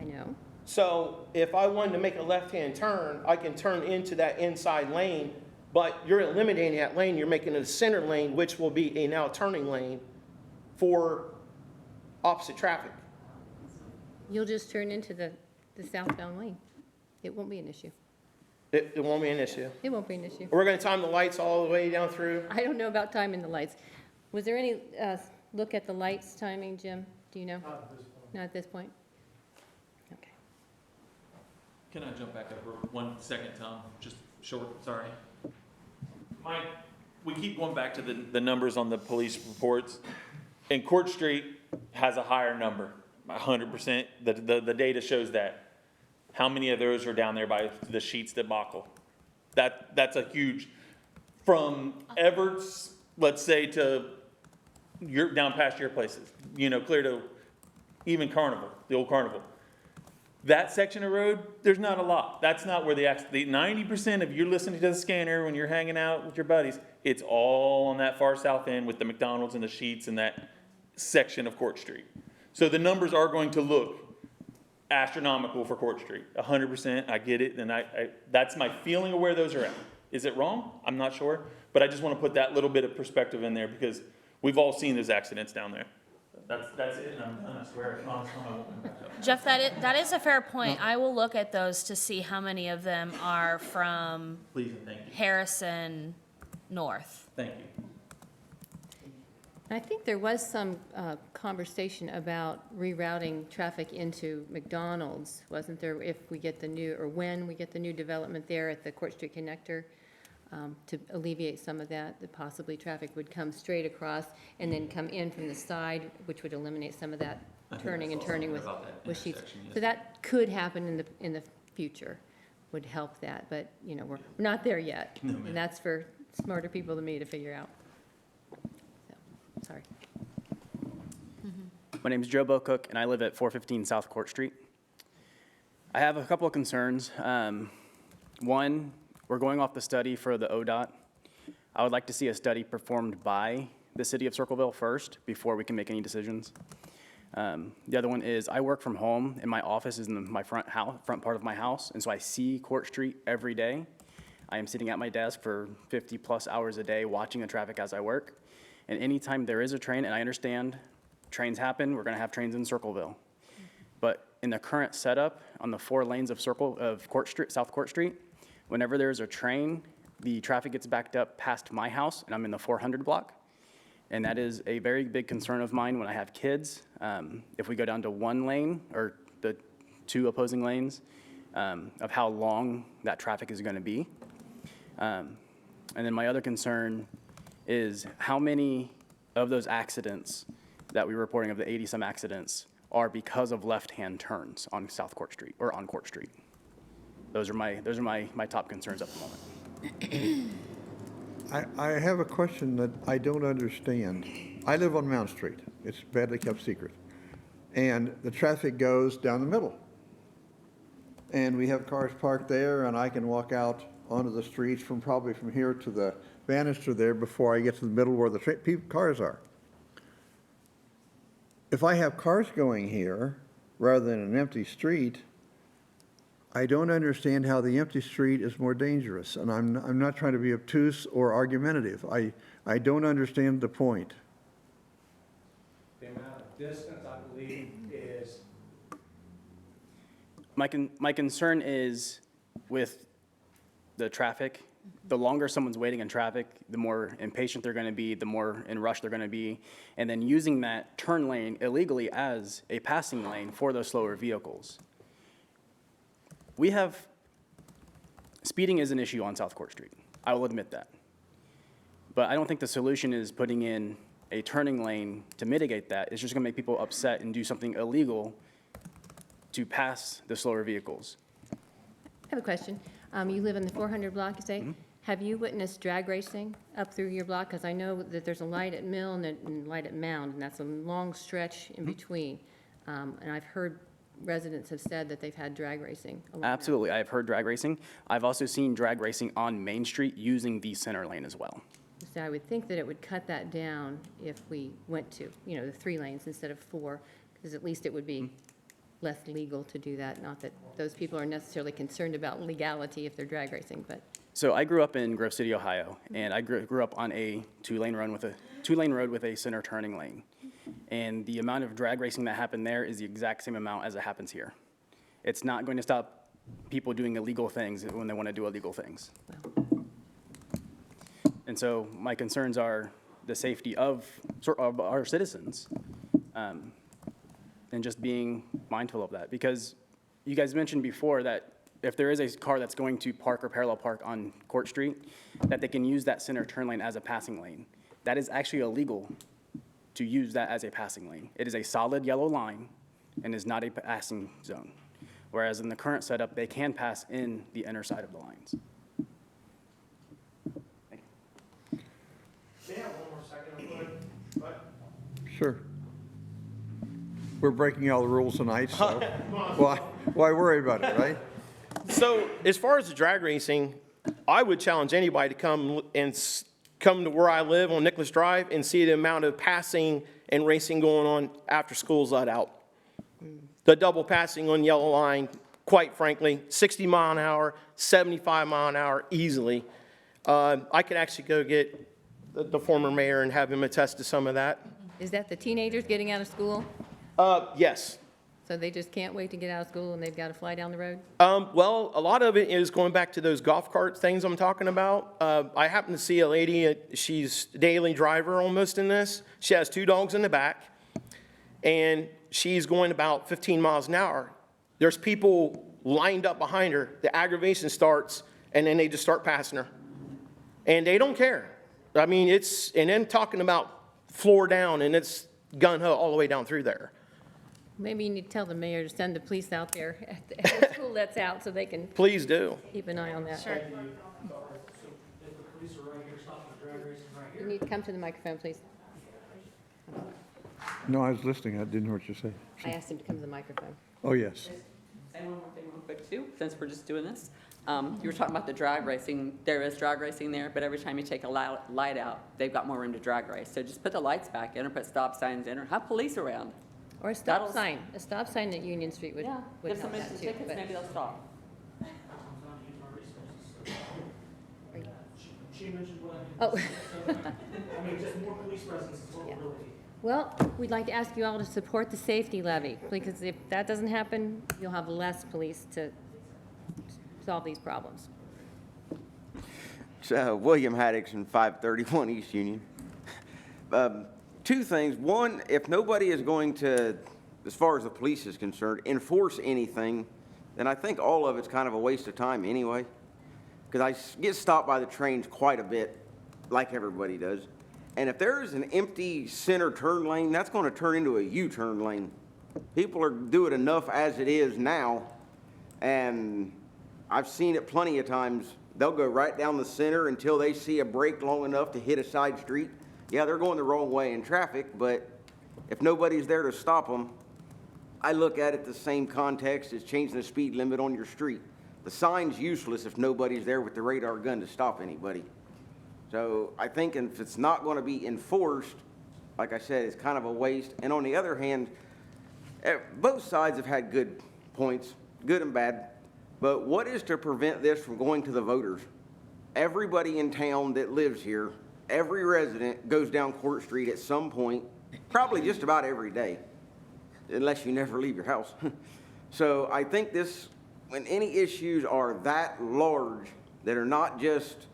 I know. So if I wanted to make a left-hand turn, I can turn into that inside lane, but you're eliminating that lane. You're making it a center lane, which will be a now turning lane for opposite traffic. You'll just turn into the southbound lane. It won't be an issue. It won't be an issue. It won't be an issue. We're going to time the lights all the way down through. I don't know about timing the lights. Was there any look at the lights timing, Jim? Do you know? Not at this point. Not at this point? Okay. Can I jump back up for 1 second, Tom? Just short, sorry. Mike, we keep going back to the numbers on the police reports, and Court Street has a higher number, 100%. The data shows that. How many of those are down there by the Sheets debacle? That's a huge, from Everts, let's say, to down past your places, clear to even Carnival, the old Carnival. That section of road, there's not a lot. That's not where the 90% of you're listening to the scanner when you're hanging out with your buddies, it's all on that far south end with the McDonald's and the Sheets and that section of Court Street. So the numbers are going to look astronomical for Court Street, 100%. I get it, and that's my feeling of where those are at. Is it wrong? I'm not sure, but I just want to put that little bit of perspective in there because we've all seen those accidents down there. That's it, and I'm done. I swear. I promise I won't back up. Jeff, that is a fair point. I will look at those to see how many of them are from Please and thank you. Harrison North. Thank you. I think there was some conversation about rerouting traffic into McDonald's, wasn't there, if we get when we get the new development there at the Court Street Connector, to alleviate some of that possibly traffic would come straight across and then come in from the side, which would eliminate some of that turning and turning with Sheets. So that could happen in the future, would help that, but, we're not there yet. And that's for smarter people than me to figure out. Sorry. My name is Joe Bocook, and I live at 415 South Court Street. I have a couple of concerns. One, we're going off the study for the ODOT. I would like to see a study performed by the city of Circleville first before we can make any decisions. The other one is I work from home and my office is in my front part of my house. And so I see Court Street every day. I am sitting at my desk for 50+ hours a day watching the traffic as I work. And anytime there is a train, and I understand trains happen, we're gonna have trains in Circleville. But in the current setup on the 4 lanes of Court Street, South Court Street, whenever there's a train, the traffic gets backed up past my house and I'm in the 400 block. And that is a very big concern of mine when I have kids. If we go down to 1 lane or the 2 opposing lanes, of how long that traffic is gonna be. And then my other concern is how many of those accidents that we're reporting, of the 80-some accidents, are because of left-hand turns on South Court Street or on Court Street. Those are my top concerns at the moment. I have a question that I don't understand. I live on Mount Street. It's badly kept secret. And the traffic goes down the middle. And we have cars parked there, and I can walk out onto the streets probably from here to the banister there before I get to the middle where the cars are. If I have cars going here rather than an empty street, I don't understand how the empty street is more dangerous, and I'm not trying to be obtuse or argumentative. I don't understand the point. The amount of distance, I believe, is My concern is with the traffic. The longer someone's waiting in traffic, the more impatient they're gonna be, the more in rush they're gonna be, and then using that turn lane illegally as a passing lane for those slower vehicles. Speeding is an issue on South Court Street. I will admit that. But I don't think the solution is putting in a turning lane to mitigate that. It's just gonna make people upset and do something illegal to pass the slower vehicles. I have a question. You live in the 400 block, you say? Mm-hmm. Have you witnessed drag racing up through your block? Because I know that there's a light at Mill and a light at Mound, and that's a long stretch in between. And I've heard residents have said that they've had drag racing along that. Absolutely, I've heard drag racing. I've also seen drag racing on Main Street using the center lane as well. So I would think that it would cut that down if we went to, the 3 lanes instead of 4, because at least it would be less legal to do that. Not that those people are necessarily concerned about legality if they're drag racing, but. So I grew up in Grove City, Ohio, and I grew up on a 2-lane road with a center turning lane. And the amount of drag racing that happened there is the exact same amount as it happens here. It's not going to stop people doing illegal things when they want to do illegal things. And so my concerns are the safety of our citizens, and just being mindful of that. Because you guys mentioned before that if there is a car that's going to park or parallel park on Court Street, that they can use that center turn lane as a passing lane. That is actually illegal to use that as a passing lane. It is a solid yellow line and is not a passing zone. Whereas in the current setup, they can pass in the inner side of the lines. May I have one more second? Sure. We're breaking all the rules tonight, so why worry about it, right? So as far as the drag racing, I would challenge anybody to come to where I live on Nicholas Drive and see the amount of passing and racing going on after school's let out. The double passing on yellow line, quite frankly, 60 mile an hour, 75 mile an hour easily. I could actually go get the former mayor and have him attest to some of that. Is that the teenagers getting out of school? Yes. So they just can't wait to get out of school and they've got to fly down the road? Well, a lot of it is going back to those golf cart things I'm talking about. I happen to see a lady, she's daily driver almost in this. She has 2 dogs in the back, and she's going about 15 miles an hour. There's people lined up behind her. The aggravation starts, and then they just start passing her. And they don't care. I mean, and then talking about floor down, and it's gun-ho all the way down through there. Maybe you need to tell the mayor to send the police out there at the school that's out so they can Please do. keep an eye on that. Sure. You need to come to the microphone, please. No, I was listening. I didn't hear what you said. I asked him to come to the microphone. Oh, yes. Say one more thing real quick too, since we're just doing this. You were talking about the drag racing. There is drag racing there, but every time you take a light out, they've got more room to drag race. So just put the lights back in or put stop signs in or have police around. Or a stop That'll- sign, a stop sign at Union Street would, Yeah, would give help somebody that some too. tickets, but- maybe they'll stop. Oh. I mean, just more police presence is what Yeah. we're really need. Well, we'd like to ask you all to support the safety levy, because if that doesn't happen, you'll have less police to solve these problems. William Haddixon, 531 East Union. Two things. One, if nobody is going to, as far as the police is concerned, enforce anything, then I think all of it's kind of a waste of time anyway. Because I get stopped by the trains quite a bit, like everybody does. And if there's an empty center turn lane, that's going to turn into a U-turn lane. People are doing enough as it is now, and I've seen it plenty of times. They'll go right down the center until they see a break long enough to hit a side street. Yeah, they're going the wrong way in traffic, but if nobody's there to stop them, I look at it the same context as changing the speed limit on your street. The sign's useless if nobody's there with the radar gun to stop anybody. So I think if it's not going to be enforced, like I said, it's kind of a waste. And on the other hand, both sides have had good points, good and bad. But what is to prevent this from going to the voters? Everybody in town that lives here, every resident goes down Court Street at some point, probably just about every day, unless you never leave your house. So I think this, when any issues are that large, that are not just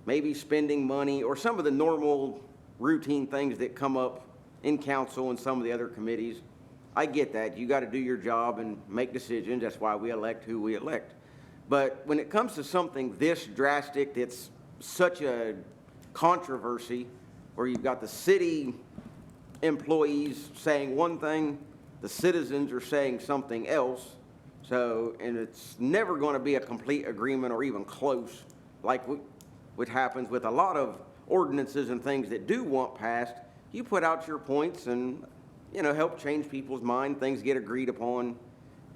maybe spending money or some of the normal routine things that come up in council and some of the other committees, I get that. You got to do your job and make decisions. That's why we elect who we elect. But when it comes to something this drastic, that's such a controversy, where you've got the city employees saying one thing, the citizens are saying something else. So, and it's never going to be a complete agreement or even close, like what happens with a lot of ordinances and things that do want passed. You put out your points and, you know, help change people's mind, things get agreed upon,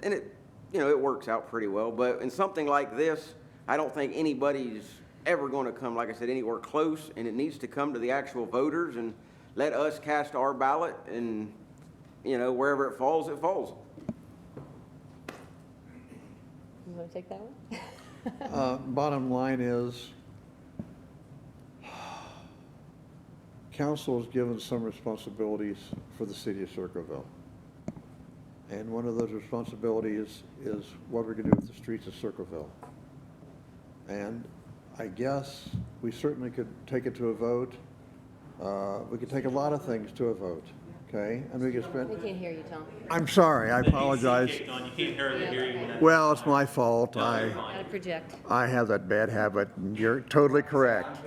and it, you know, it works out pretty well. But in something like this, I don't think anybody's ever going to come, like I said, anywhere close, and it needs to come to the actual voters and let us cast our ballot, and, you know, wherever it falls, it falls. You want to take that one? Bottom line is, council is given some responsibilities for the city of Circleville. And one of those responsibilities is what we're going to do with the streets of Circleville. And I guess we certainly could take it to a vote. We could take a lot of things to a vote, okay? And we could spend, We can't hear you, Tom. I'm sorry, I apologize. You can't hardly hear you. Well, it's my fault. Gotta project. I have that bad habit. You're totally correct.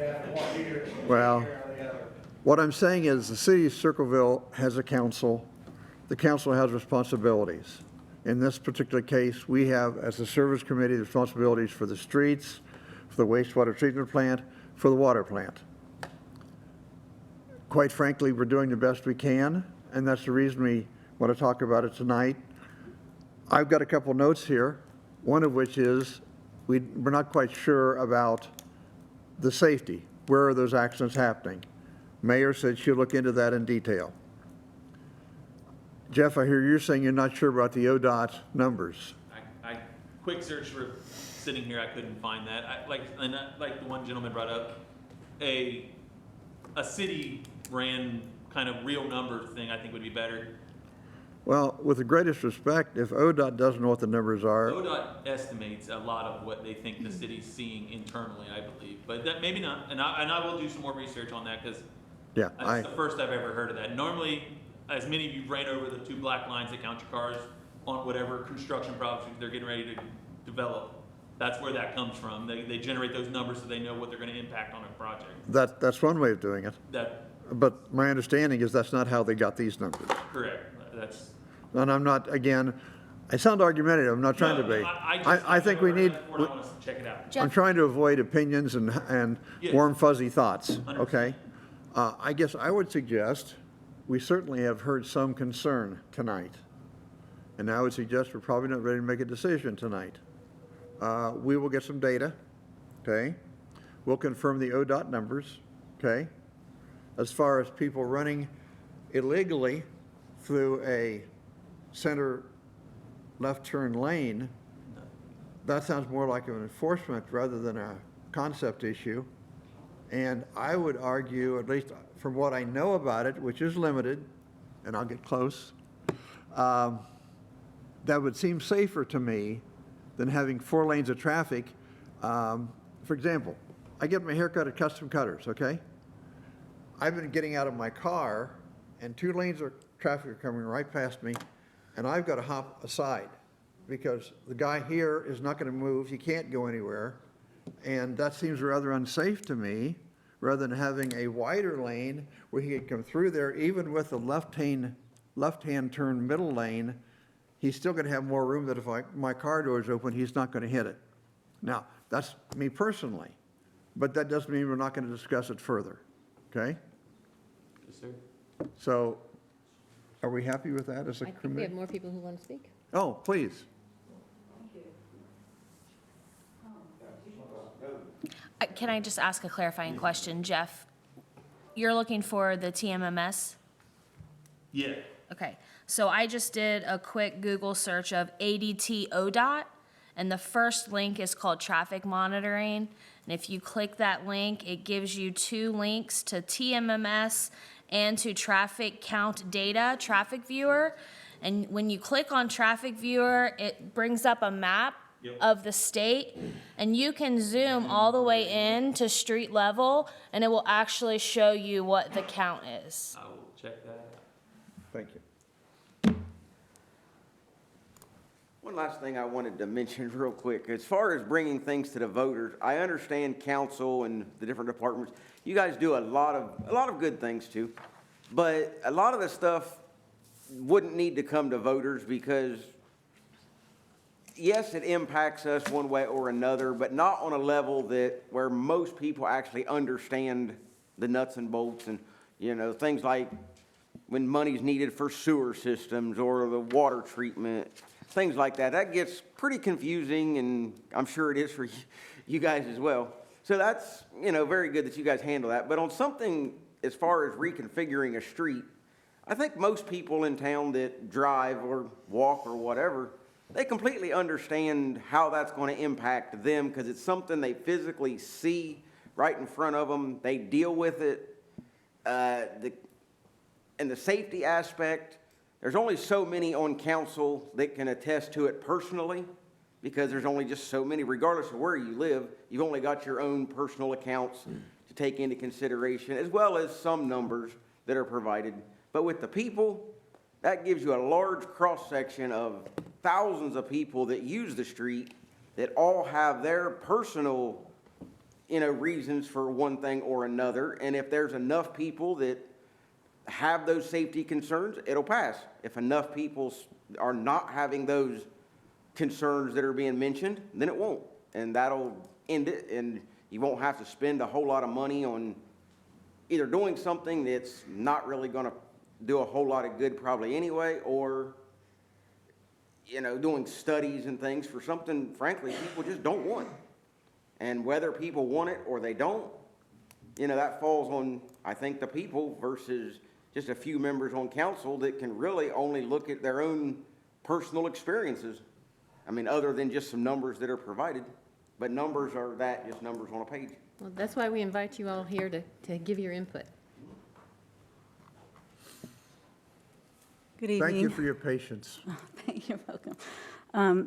Well, what I'm saying is the city of Circleville has a council. The council has responsibilities. In this particular case, we have, as a service committee, the responsibilities for the streets, for the wastewater treatment plant, for the water plant. Quite frankly, we're doing the best we can, and that's the reason we want to talk about it tonight. I've got a couple notes here, one of which is we're not quite sure about the safety. Where are those accidents happening? Mayor said she'll look into that in detail. Jeff, I hear you're saying you're not sure about the ODOT numbers. I quick search for sitting here, I couldn't find that. Like the one gentleman brought up, a city ran kind of real number thing, I think would be better. Well, with the greatest respect, if ODOT doesn't know what the numbers are, ODOT estimates a lot of what they think the city's seeing internally, I believe, but that maybe not. And I will do some more research on that, because yeah, that's the first I've ever heard of that. Normally, as many of you ran over the 2 black lines that count your cars on whatever construction project they're getting ready to develop. That's where that comes from. They generate those numbers so they know what they're going to impact on a project. that's one way of doing it. But my understanding is that's not how they got these numbers. Correct. That's. And I'm not, again, I sound argumentative, I'm not trying to be. I think we need, I want us to check it out. I'm trying to avoid opinions and Yes. warm fuzzy thoughts, 100%. okay? I guess I would suggest, we certainly have heard some concern tonight. And I would suggest we're probably not ready to make a decision tonight. We will get some data, okay? We'll confirm the ODOT numbers, okay? As far as people running illegally through a center left turn lane, that sounds more like an enforcement rather than a concept issue. And I would argue, at least from what I know about it, which is limited, and I'll get close, that would seem safer to me than having 4 lanes of traffic. For example, I get my haircut at Custom Cutters, okay? I've been getting out of my car, and 2 lanes of traffic are coming right past me, and I've got to hop aside because the guy here is not going to move. He can't go anywhere, and that seems rather unsafe to me, rather than having a wider lane where he can come through there, even with the left-hand turn middle lane. He's still going to have more room that if my car door is open, he's not going to hit it. Now, that's me personally, but that doesn't mean we're not going to discuss it further, okay? Yes, sir. So, are we happy with that as a I think we committee? have more people who want to speak. Oh, please. Can I just ask a clarifying question, Jeff? You're looking for the TMMS? Yeah. Okay, so I just did a quick Google search of ADT ODOT, and the first link is called traffic monitoring. And if you click that link, it gives you 2 links to TMMS and to traffic count data, traffic viewer. And when you click on traffic viewer, it brings up a map of the state, and you can zoom all the way in to street level, and it will actually show you what the count is. I will check that. Thank you. One last thing I wanted to mention real quick. As far as bringing things to the voters, I understand council and the different departments. You guys do a lot of good things too. But a lot of the stuff wouldn't need to come to voters because, yes, it impacts us one way or another, but not on a level that where most people actually understand the nuts and bolts and, things like when money's needed for sewer systems or the water treatment, things like that. That gets pretty confusing, and I'm sure it is for you guys as well. So that's, very good that you guys handle that. But on something as far as reconfiguring a street, I think most people in town that drive or walk or whatever, they completely understand how that's going to impact them because it's something they physically see right in front of them. They deal with it. And the safety aspect, there's only so many on council that can attest to it personally because there's only just so many, regardless of where you live. You've only got your own personal accounts to take into consideration, as well as some numbers that are provided. But with the people, that gives you a large cross-section of thousands of people that use the street that all have their personal, reasons for one thing or another. And if there's enough people that have those safety concerns, it'll pass. If enough people are not having those concerns that are being mentioned, then it won't. And that'll end it, and you won't have to spend a whole lot of money on either doing something that's not really going to do a whole lot of good probably anyway, or, doing studies and things for something, frankly, people just don't want. And whether people want it or they don't, that falls on, I think, the people versus just a few members on council that can really only look at their own personal experiences. I mean, other than just some numbers that are provided. But numbers are that, just numbers on a page. Well, that's why we invite you all here to give your input. Good evening. Thank you for your patience. You're welcome.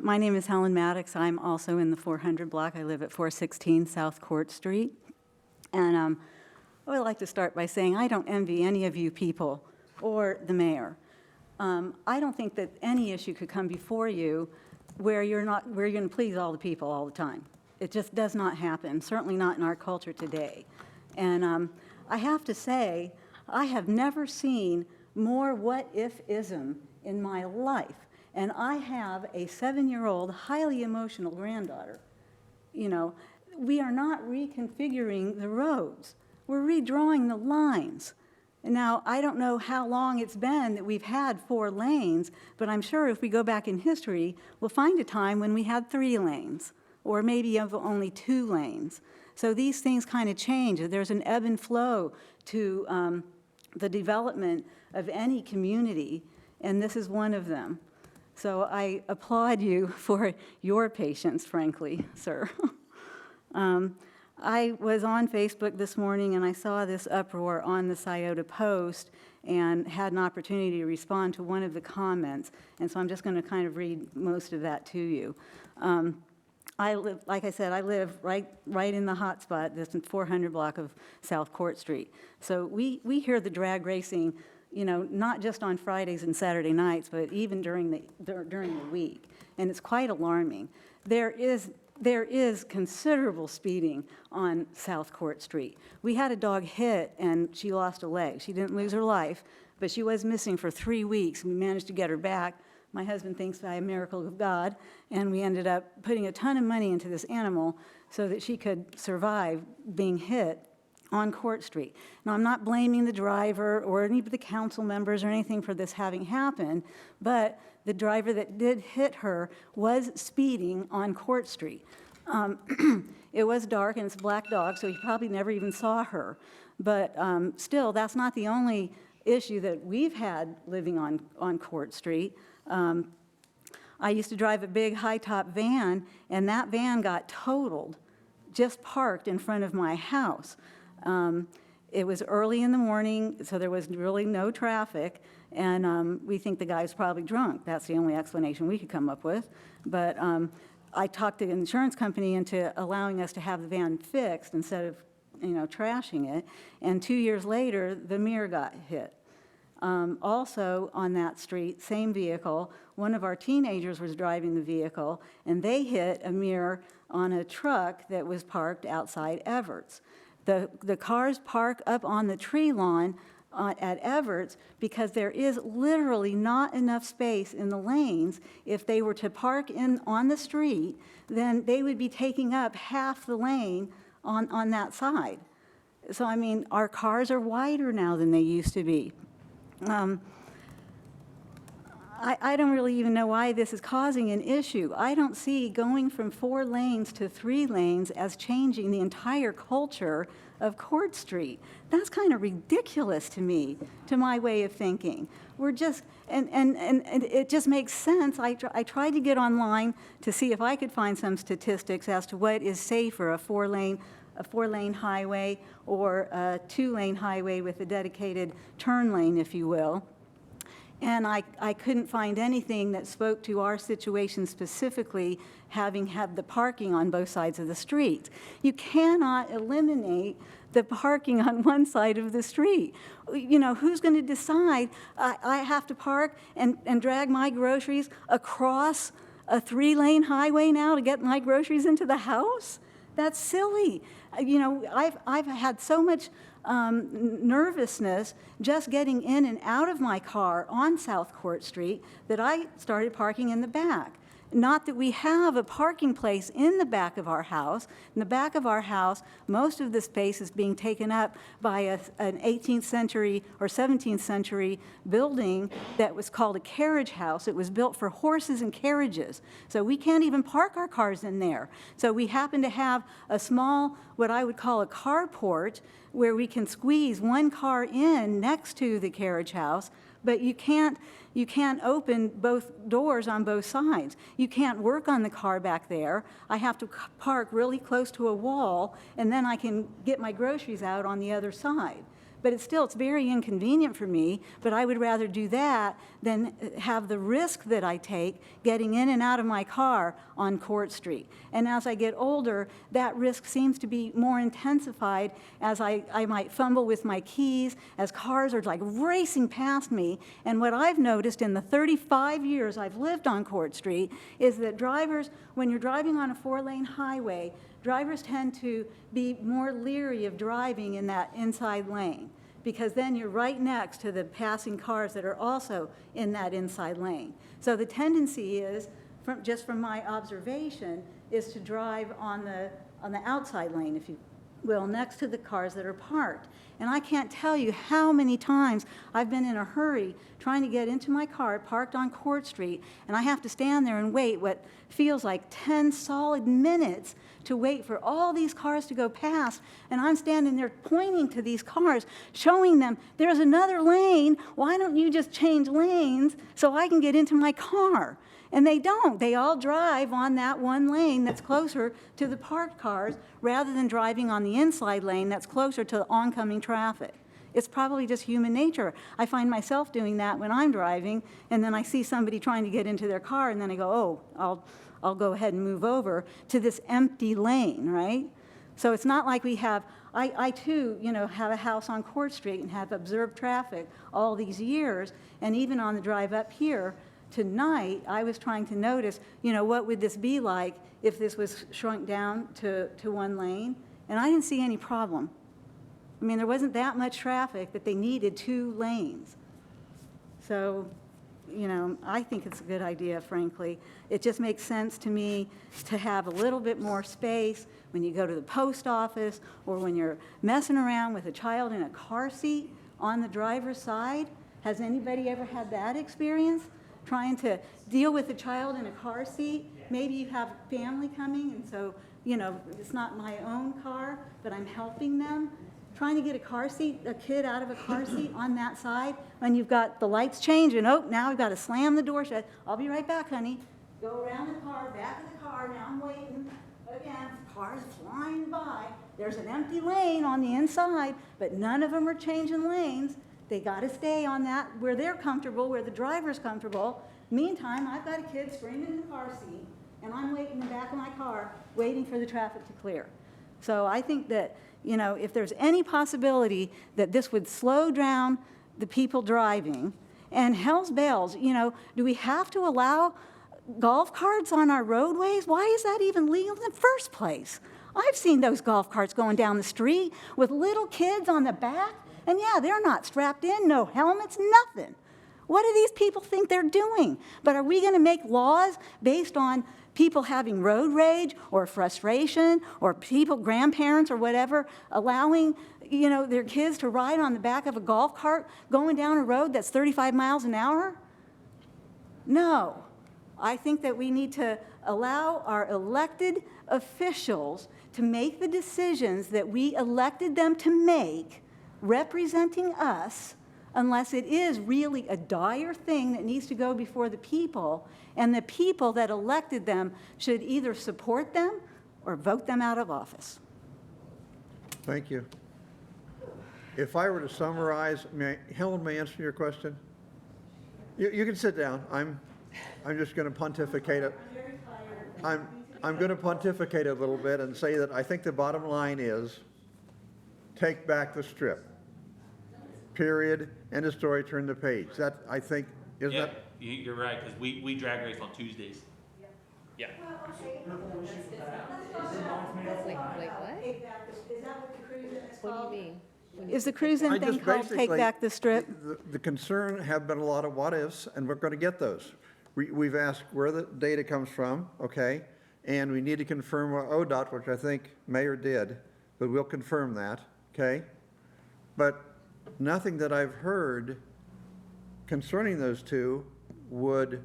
My name is Helen Maddox. I'm also in the 400 block. I live at 416 South Court Street. And I would like to start by saying I don't envy any of you people or the mayor. I don't think that any issue could come before you where you're going to please all the people all the time. It just does not happen, certainly not in our culture today. And I have to say, I have never seen more what-if-ism in my life. And I have a 7-year-old, highly emotional granddaughter. We are not reconfiguring the roads. We're redrawing the lines. And now, I don't know how long it's been that we've had 4 lanes, but I'm sure if we go back in history, we'll find a time when we had 3 lanes or maybe of only 2 lanes. So these things kind of change. There's an ebb and flow to the development of any community, and this is one of them. So I applaud you for your patience, frankly, sir. I was on Facebook this morning and I saw this uproar on the Scioto Post and had an opportunity to respond to one of the comments. And so I'm just going to kind of read most of that to you. I live, like I said, I live right in the hot spot, this 400 block of South Court Street. So we hear the drag racing, you know, not just on Fridays and Saturday nights, but even during the week. And it's quite alarming. There is considerable speeding on South Court Street. We had a dog hit and she lost a leg. She didn't lose her life, but she was missing for 3 weeks. We managed to get her back. My husband thinks by a miracle of God, and we ended up putting a ton of money into this animal so that she could survive being hit on Court Street. Now, I'm not blaming the driver or any of the council members or anything for this having happened, but the driver that did hit her was speeding on Court Street. It was dark, and it's a black dog, so he probably never even saw her. But still, that's not the only issue that we've had living on Court Street. I used to drive a big high-top van, and that van got totaled, just parked in front of my house. It was early in the morning, so there was really no traffic, and we think the guy was probably drunk. That's the only explanation we could come up with. But I talked the insurance company into allowing us to have the van fixed instead of, you know, trashing it, and 2 years later, the mirror got hit. Also on that street, same vehicle, one of our teenagers was driving the vehicle, and they hit a mirror on a truck that was parked outside Everts. The cars park up on the tree lawn at Everts because there is literally not enough space in the lanes. If they were to park on the street, then they would be taking up half the lane on that side. So, I mean, our cars are wider now than they used to be. I don't really even know why this is causing an issue. I don't see going from 4 lanes to 3 lanes as changing the entire culture of Court Street. That's kind of ridiculous to me, to my way of thinking. We're just, and it just makes sense. I tried to get online to see if I could find some statistics as to what is safer, a 4-lane highway or a 2-lane highway with a dedicated turn lane, if you will. And I couldn't find anything that spoke to our situation specifically, having had the parking on both sides of the street. You cannot eliminate the parking on one side of the street. You know, who's going to decide I have to park and drag my groceries across a 3-lane highway now to get my groceries into the house? That's silly. You know, I've had so much nervousness just getting in and out of my car on South Court Street that I started parking in the back. Not that we have a parking place in the back of our house. In the back of our house, most of the space is being taken up by an 18th century or 17th century building that was called a carriage house. It was built for horses and carriages. So we can't even park our cars in there. So we happen to have a small, what I would call a carport, where we can squeeze one car in next to the carriage house, but you can't open both doors on both sides. You can't work on the car back there. I have to park really close to a wall, and then I can get my groceries out on the other side. But it's very inconvenient for me, but I would rather do that than have the risk that I take getting in and out of my car on Court Street. And as I get older, that risk seems to be more intensified as I might fumble with my keys, as cars are like racing past me. And what I've noticed in the 35 years I've lived on Court Street is that drivers, when you're driving on a 4-lane highway, drivers tend to be more leery of driving in that inside lane because then you're right next to the passing cars that are also in that inside lane. So the tendency is, just from my observation, is to drive on the outside lane, well, next to the cars that are parked. And I can't tell you how many times I've been in a hurry trying to get into my car parked on Court Street, and I have to stand there and wait what feels like 10 solid minutes to wait for all these cars to go past. And I'm standing there pointing to these cars, showing them, there's another lane. Why don't you just change lanes so I can get into my car? And they don't. They all drive on that one lane that's closer to the parked cars rather than driving on the inside lane that's closer to the oncoming traffic. It's probably just human nature. I find myself doing that when I'm driving, and then I see somebody trying to get into their car, and then I go, oh, I'll go ahead and move over to this empty lane, right? So it's not like we have, I too, have a house on Court Street and have observed traffic all these years, and even on the drive up here, tonight, I was trying to notice, what would this be like if this was shrunk down to one lane? And I didn't see any problem. I mean, there wasn't that much traffic that they needed 2 lanes. So, I think it's a good idea, frankly. It just makes sense to me to have a little bit more space when you go to the post office or when you're messing around with a child in a car seat on the driver's side. Has anybody ever had that experience? Trying to deal with a child in a car seat. Maybe you have family coming, and so, it's not my own car, but I'm helping them. Trying to get a kid out of a car seat on that side, when you've got the lights changing. Oh, now I've got to slam the door shut. I'll be right back, honey. Go around the car, back of the car, now I'm waiting. Again, cars flying by. There's an empty lane on the inside, but none of them are changing lanes. They got to stay on that where they're comfortable, where the driver's comfortable. Meantime, I've got a kid screaming in the car seat, and I'm waiting in the back of my car, waiting for the traffic to clear. So I think that, if there's any possibility that this would slow down the people driving, and hell's bells, do we have to allow golf carts on our roadways? Why is that even legal in the first place? I've seen those golf carts going down the street with little kids on the back. And yeah, they're not strapped in, no helmets, nothing. What do these people think they're doing? But are we going to make laws based on people having road rage or frustration or people, grandparents or whatever, allowing, their kids to ride on the back of a golf cart going down a road that's 35 miles an hour? No. I think that we need to allow our elected officials to make the decisions that we elected them to make, representing us, unless it is really a dire thing that needs to go before the people, and the people that elected them should either support them or vote them out of office. Thank you. If I were to summarize, Helen, may I answer your question? You can sit down. I'm just going to pontificate it. I'm going to pontificate a little bit and say that I think the bottom line is take back the strip. Period. End of story. Turn the page. That, I think, isn't Yeah, that? you're right, because we drag race on Tuesdays. Yeah. Wait, what? Is that what the cruise is What called? do you mean? Is the cruise-in I thing just called Take basically- Back the Strip? The concern have been a lot of what-ifs, and we're going to get those. We've asked where the data comes from, okay? And we need to confirm what ODOT, which I think Mayor did, but we'll confirm that, okay? But nothing that I've heard concerning those two would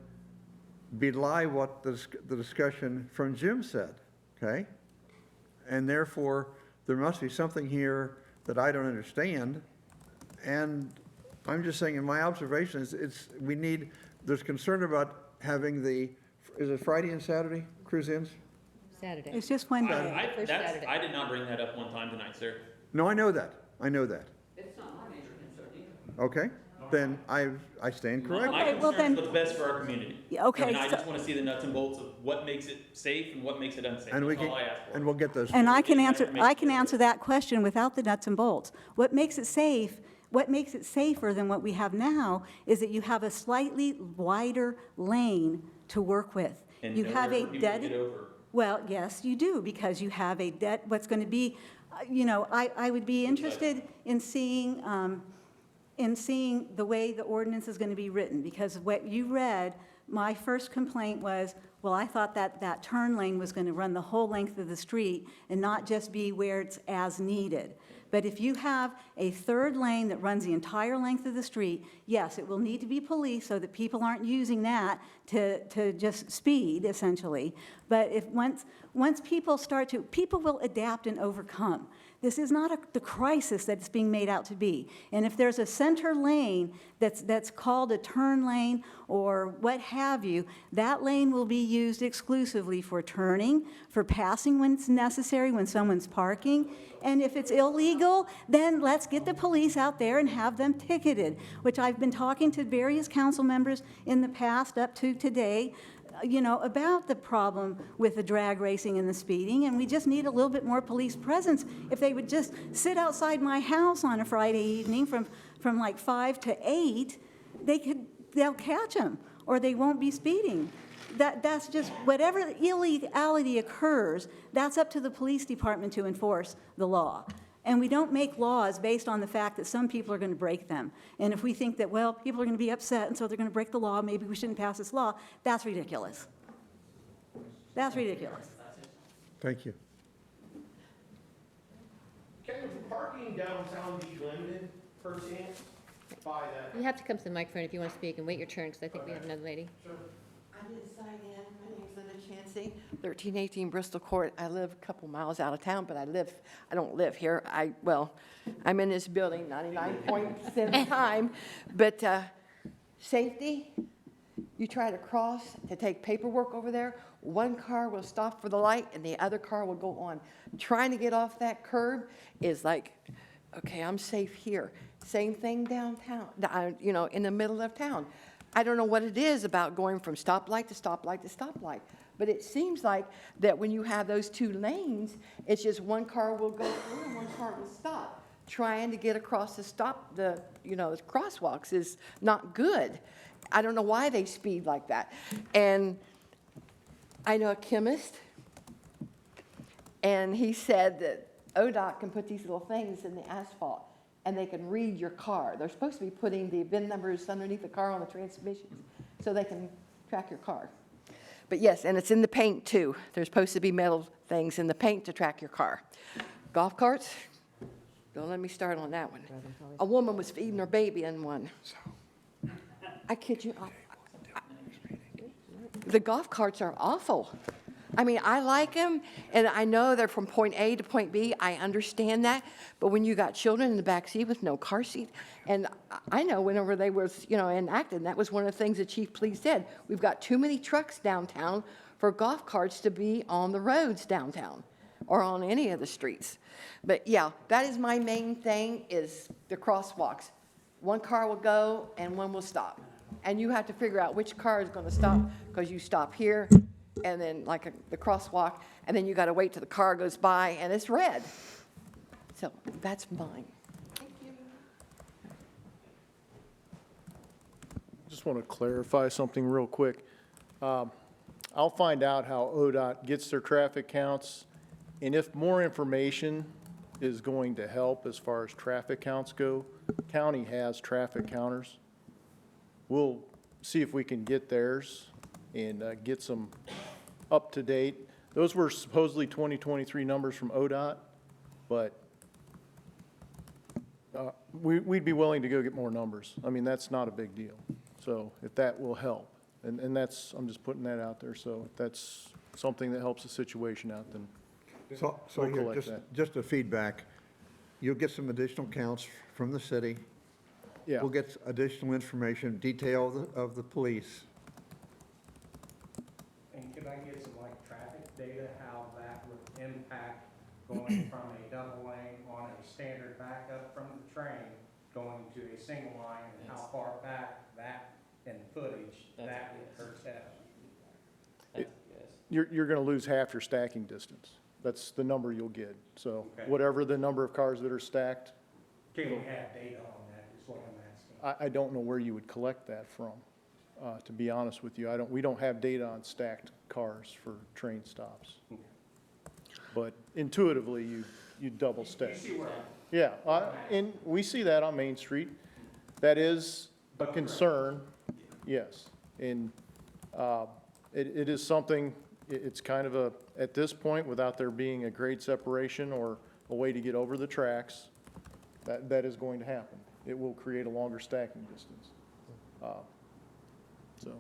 belie what the discussion from Jim said, okay? And therefore, there must be something here that I don't understand. And I'm just saying, in my observations, there's concern about having is it Friday and Saturday cruise-ins? Saturday. It's just one day. First Saturday. I did not bring that up one time tonight, sir. No, I know that. It's not my major concern either. Okay, then I stand corrected. My Okay, well concern is then- what's best for our community. Yeah, okay, And I so- just want to see the nuts and bolts of what makes it safe and what makes it unsafe. And we That's can, all I ask for. and we'll get those. And I can Getting answer, that I can information. answer that question without the nuts and bolts. What makes it safe, what makes it safer than what we have now is that you have a slightly wider lane to work with. And You have nowhere a for people to dead. get over. Well, yes, you do, because you have what's going to be, I would be interested in seeing the way the ordinance is going to be written, because what you read, my first complaint was, Well, I thought that that turn lane was going to run the whole length of the street and not just be where it's as needed. But if you have a third lane that runs the entire length of the street, yes, it will need to be policed so that people aren't using that to just speed, essentially. But if once people start to, people will adapt and overcome. This is not the crisis that it's being made out to be. And if there's a center lane that's called a turn lane or what have you, that lane will be used exclusively for turning, for passing when it's necessary, when someone's parking. And if it's illegal, then let's get the police out there and have them ticketed, which I've been talking to various council members in the past up to today, you know, about the problem with the drag racing and the speeding, and we just need a little bit more police presence. If they would just sit outside my house on a Friday evening from like 5 to 8, they'll catch them, or they won't be speeding. That's just, whatever illegality occurs, that's up to the police department to enforce the law. And we don't make laws based on the fact that some people are going to break them. And if we think that, well, people are going to be upset and so they're going to break the law, maybe we shouldn't pass this law, that's ridiculous. That's ridiculous. Thank you. Can the parking downtown be limited, per chance, by that? You have to come to the microphone if you want to speak and wait your turn, because I think we have another lady. I didn't sign in. My name's Linda Chansey, 1318 Bristol Court. I live a couple miles out of town, but I don't live here. I'm in this building 99% of the time. But safety, you try to cross to take paperwork over there, one car will stop for the light and the other car will go on. Trying to get off that curb is like, okay, I'm safe here. Same thing downtown, in the middle of town. I don't know what it is about going from stoplight to stoplight to stoplight, but it seems like that when you have those two lanes, it's just one car will go through and one car will stop. Trying to get across the crosswalks is not good. I don't know why they speed like that. And I know a chemist, and he said that ODOT can put these little things in the asphalt and they can read your car. They're supposed to be putting the VIN numbers underneath the car on the transmissions so they can track your car. But yes, and it's in the paint too. There's supposed to be metal things in the paint to track your car. Golf carts, don't let me start on that one. A woman was feeding her baby in one. I kid you. The golf carts are awful. I mean, I like them, and I know they're from point A to point B. I understand that. But when you got children in the back seat with no car seat, and I know whenever they was, enacted, that was one of the things the chief police said. We've got too many trucks downtown for golf carts to be on the roads downtown or on any of the streets. But yeah, that is my main thing, is the crosswalks. One car will go and one will stop. And you have to figure out which car is going to stop, because you stop here, and then the crosswalk, and then you got to wait till the car goes by and it's red. So that's mine. Thank you. Just want to clarify something real quick. I'll find out how ODOT gets their traffic counts, and if more information is going to help as far as traffic counts go, county has traffic counters. We'll see if we can get theirs and get some up to date. Those were supposedly 2023 numbers from ODOT, but we'd be willing to go get more numbers. I mean, that's not a big deal. So if that will help, and that's, I'm just putting that out there. So if that's something that helps the situation out, then So we'll here, collect that. just a feedback. You'll get some additional counts from the city. Yeah. We'll get additional information, detail of the police. And could I get some traffic data, how that would impact going from a double lane on a standard backup from the train, going to a single line, and how far back that in footage that would curtail? You're going to lose half your stacking distance. That's the number you'll get. So Okay. whatever the number of cars that are stacked, Can we have data on that, is what I'm asking? I don't know where you would collect that from, to be honest with you. We don't have data on stacked cars for train stops. But intuitively, you double stack. You see where I'm Yeah, and we see that on Main Street. That is a concern, yes. And it is something, it's kind of a, at this point, without there being a grade separation or a way to get over the tracks, that is going to happen. It will create a longer stacking distance. So,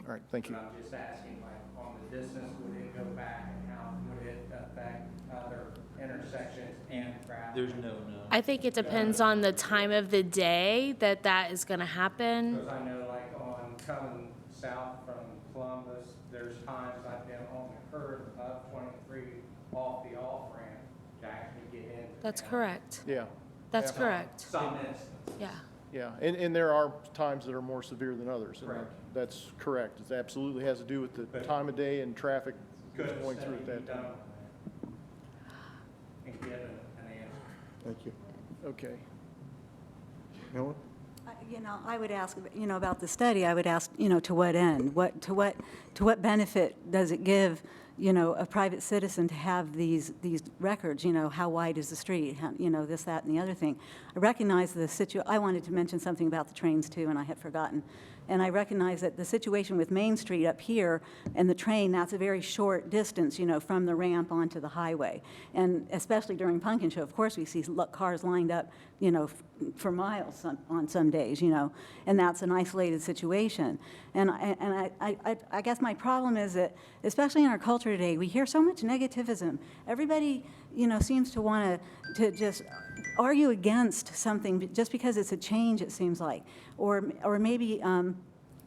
all right, thank you. But I'm just asking, like, on the distance, would it go back and how would it affect other intersections and traffic? There's no. I think it depends on the time of the day that is gonna happen. Because I know, like, on coming south from Columbus, there's times I've been on the curve of 23 off the off-ramp to actually get in. That's correct. Yeah, That's correct. Some instances. Yeah. yeah, and there are times that are more severe than others. and Correct. That's correct. It absolutely has to do with the time of day and traffic Could going a through study at be that done time. on that and given an answer? Thank you. Okay. Ellen? I would ask, about the study, I would ask, to what end? To what benefit does it give, a private citizen to have these records? How wide is the street? This, that, and the other thing. I recognize I wanted to mention something about the trains too, and I had forgotten. And I recognize that the situation with Main Street up here and the train, that's a very short distance, from the ramp onto the highway. And especially during Pumpkin Show, of course, we see cars lined up, for miles on some days, and that's an isolated situation. And I guess my problem is that, especially in our culture today, we hear so much negativism. Everybody, seems to want to just argue against something just because it's a change, it seems like. Or maybe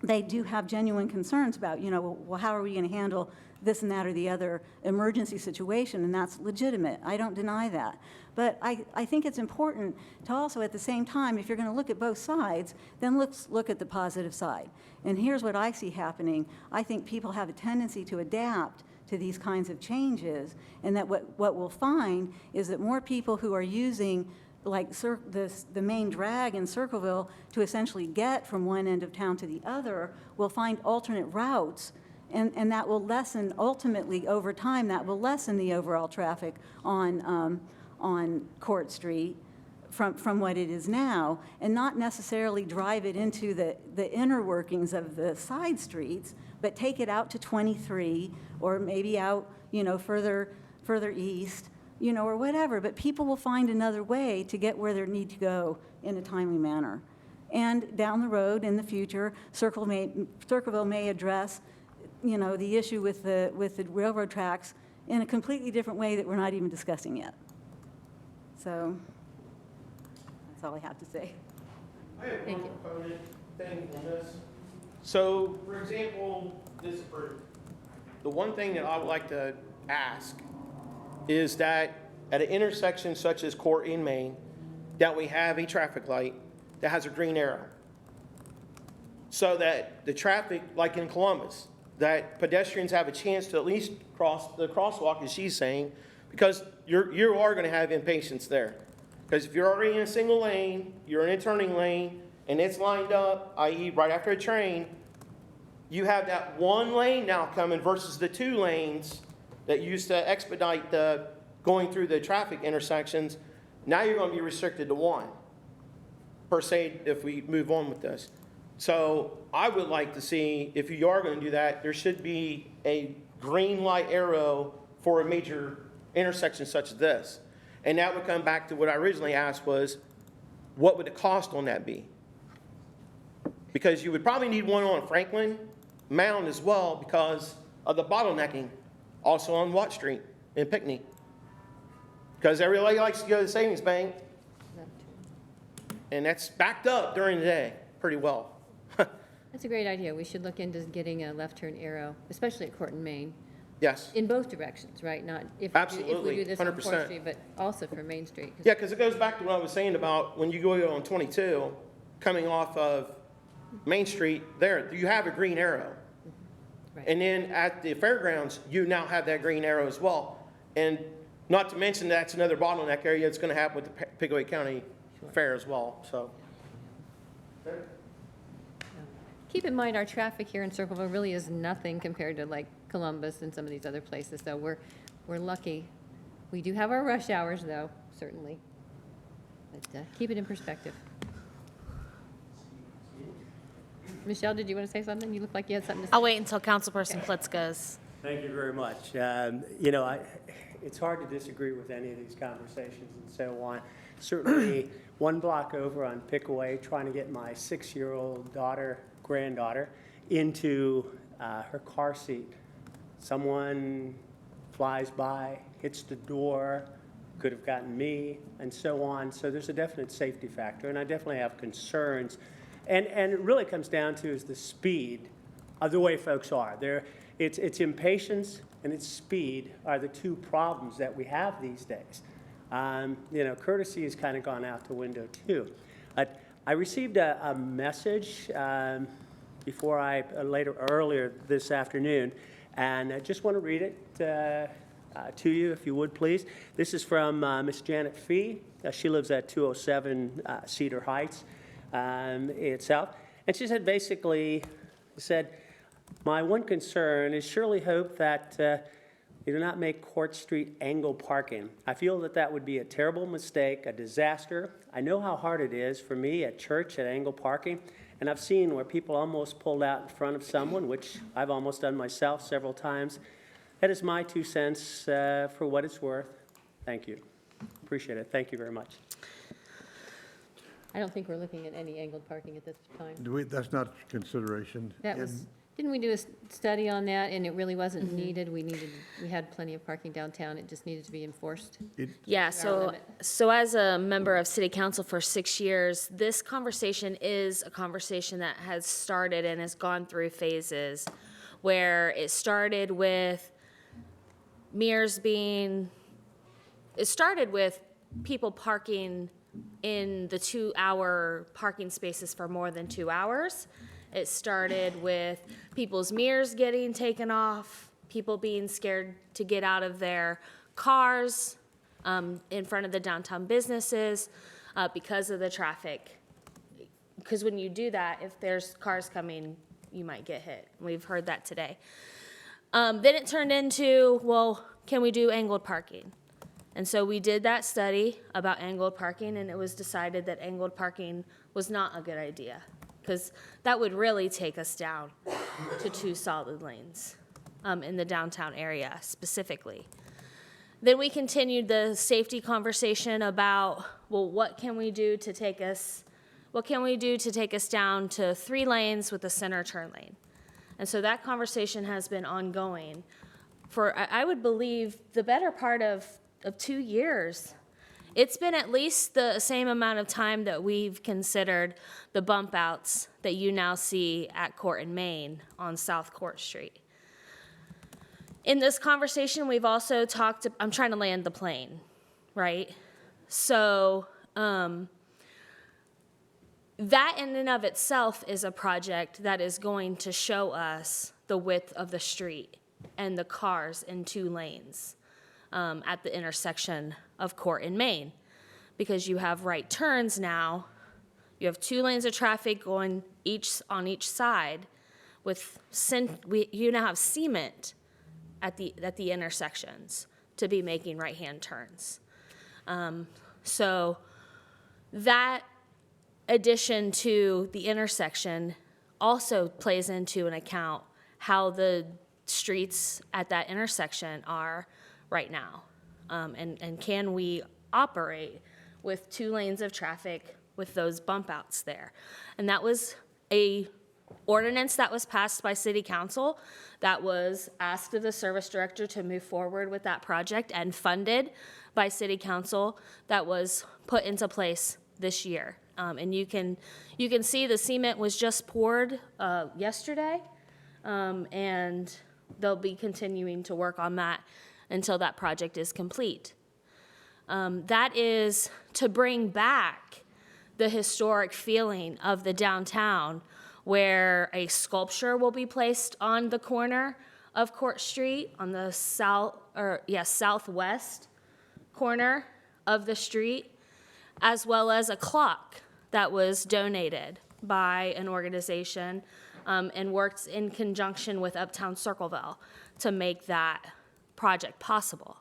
they do have genuine concerns about, well, how are we going to handle this and that or the other emergency situation, and that's legitimate. I don't deny that. But I think it's important to also, at the same time, if you're going to look at both sides, then let's look at the positive side. And here's what I see happening. I think people have a tendency to adapt to these kinds of changes, and that what we'll find is that more people who are using like the main drag in Circleville to essentially get from one end of town to the other will find alternate routes, and that will lessen, ultimately, over time, that will lessen the overall traffic on Court Street from what it is now, and not necessarily drive it into the inner workings of the side streets, but take it out to 23, or maybe out, further east, or whatever. But people will find another way to get where they need to go in a timely manner. And down the road, in the future, Circleville may address, the issue with the railroad tracks in a completely different way that we're not even discussing yet. So that's all I have to say. I have one component thing on this. So, for example, the one thing that I would like to ask is that at an intersection such as Court and Main, that we have a traffic light that has a green arrow. So that the traffic, like in Columbus, that pedestrians have a chance to at least cross the crosswalk, as she's saying, because you are going to have impatience there. Because if you're already in a single lane, you're in a turning lane, and it's lined up, i.e. right after a train, you have that one lane now coming versus the two lanes that used to expedite the going through the traffic intersections. Now you're going to be restricted to one, per se, if we move on with this. So I would like to see, if you are going to do that, there should be a green light arrow for a major intersection such as this. And that would come back to what I originally asked was, what would the cost on that be? Because you would probably need one on Franklin Mound as well because of the bottlenecking, also on Watt Street in Pinckney. Because everybody likes to go to the savings bank, and that's backed up during the day pretty well. That's a great idea. We should look into getting a left turn arrow, especially at Court and Main, Yes. in both directions, right? Not if Absolutely, we do this on 100%. Court Street, but also for Main Street. 'Cause Yeah, because it goes back to what I was saying about when you go on 22, coming off of Main Street there, you have a green arrow. Right. And then at the fairgrounds, you now have that green arrow as well. And not to mention that's another bottleneck area that's going to happen with the Pickaway County Fair as well, so. Keep in mind, our traffic here in Circleville really is nothing compared to like Columbus and some of these other places, so we're lucky. We do have our rush hours though, certainly. But keep it in perspective. Michelle, did you want to say something? You look like you had something to say. I'll wait until Councilperson Klitz goes. Thank you very much. It's hard to disagree with any of these conversations and so on. Certainly, one block over on Pickaway, trying to get my 6-year-old granddaughter, into her car seat. Someone flies by, hits the door, could have gotten me, and so on. So there's a definite safety factor, and I definitely have concerns. And it really comes down to is the speed of the way folks are. It's impatience and it's speed are the two problems that we have these days. Courtesy has kind of gone out the window too. I received a message earlier this afternoon, and I just want to read it to you, if you would, please. This is from Miss Janet Fee. She lives at 207 Cedar Heights itself. And she said, my one concern is surely hope that you do not make Court Street angle parking. I feel that would be a terrible mistake, a disaster. I know how hard it is for me at church at angle parking, and I've seen where people almost pulled out in front of someone, which I've almost done myself several times. That is my 2 cents for what it's worth. Thank you. Appreciate it. Thank you very much. I don't think we're looking at any angled parking at this time. That's not consideration. That was, didn't we do a study on that, and it really wasn't needed? We had plenty of parking downtown, it just needed to be enforced. Yeah, so as a member of city council for 6 years, this conversation is a conversation that has started and has gone through phases, where it started with people parking in the 2-hour parking spaces for more than 2 hours. It started with people's mirrors getting taken off, people being scared to get out of their cars in front of the downtown businesses because of the traffic. Because when you do that, if there's cars coming, you might get hit. We've heard that today. Then it turned into, well, can we do angled parking? And so we did that study about angled parking, and it was decided that angled parking was not a good idea, because that would really take us down to 2 solid lanes in the downtown area specifically. Then we continued the safety conversation about, well, what can we do to take us down to 3 lanes with a center turn lane? And so that conversation has been ongoing for, I would believe, the better part of 2 years. It's been at least the same amount of time that we've considered the bump outs that you now see at Court and Main on South Court Street. In this conversation, we've also talked, I'm trying to land the plane, right? So that in and of itself is a project that is going to show us the width of the street and the cars in 2 lanes at the intersection of Court and Main, because you have right turns now. You have 2 lanes of traffic going on each side. You now have cement at the intersections to be making right-hand turns. So that addition to the intersection also plays into an account how the streets at that intersection are right now. And can we operate with 2 lanes of traffic with those bump outs there? And that was a ordinance that was passed by city council that was asked of the service director to move forward with that project and funded by city council, that was put into place this year. And you can see the cement was just poured yesterday, and they'll be continuing to work on that until that project is complete. That is to bring back the historic feeling of the downtown, where a sculpture will be placed on the corner of Court Street on the southwest corner of the street, as well as a clock that was donated by an organization and worked in conjunction with Uptown Circleville to make that project possible.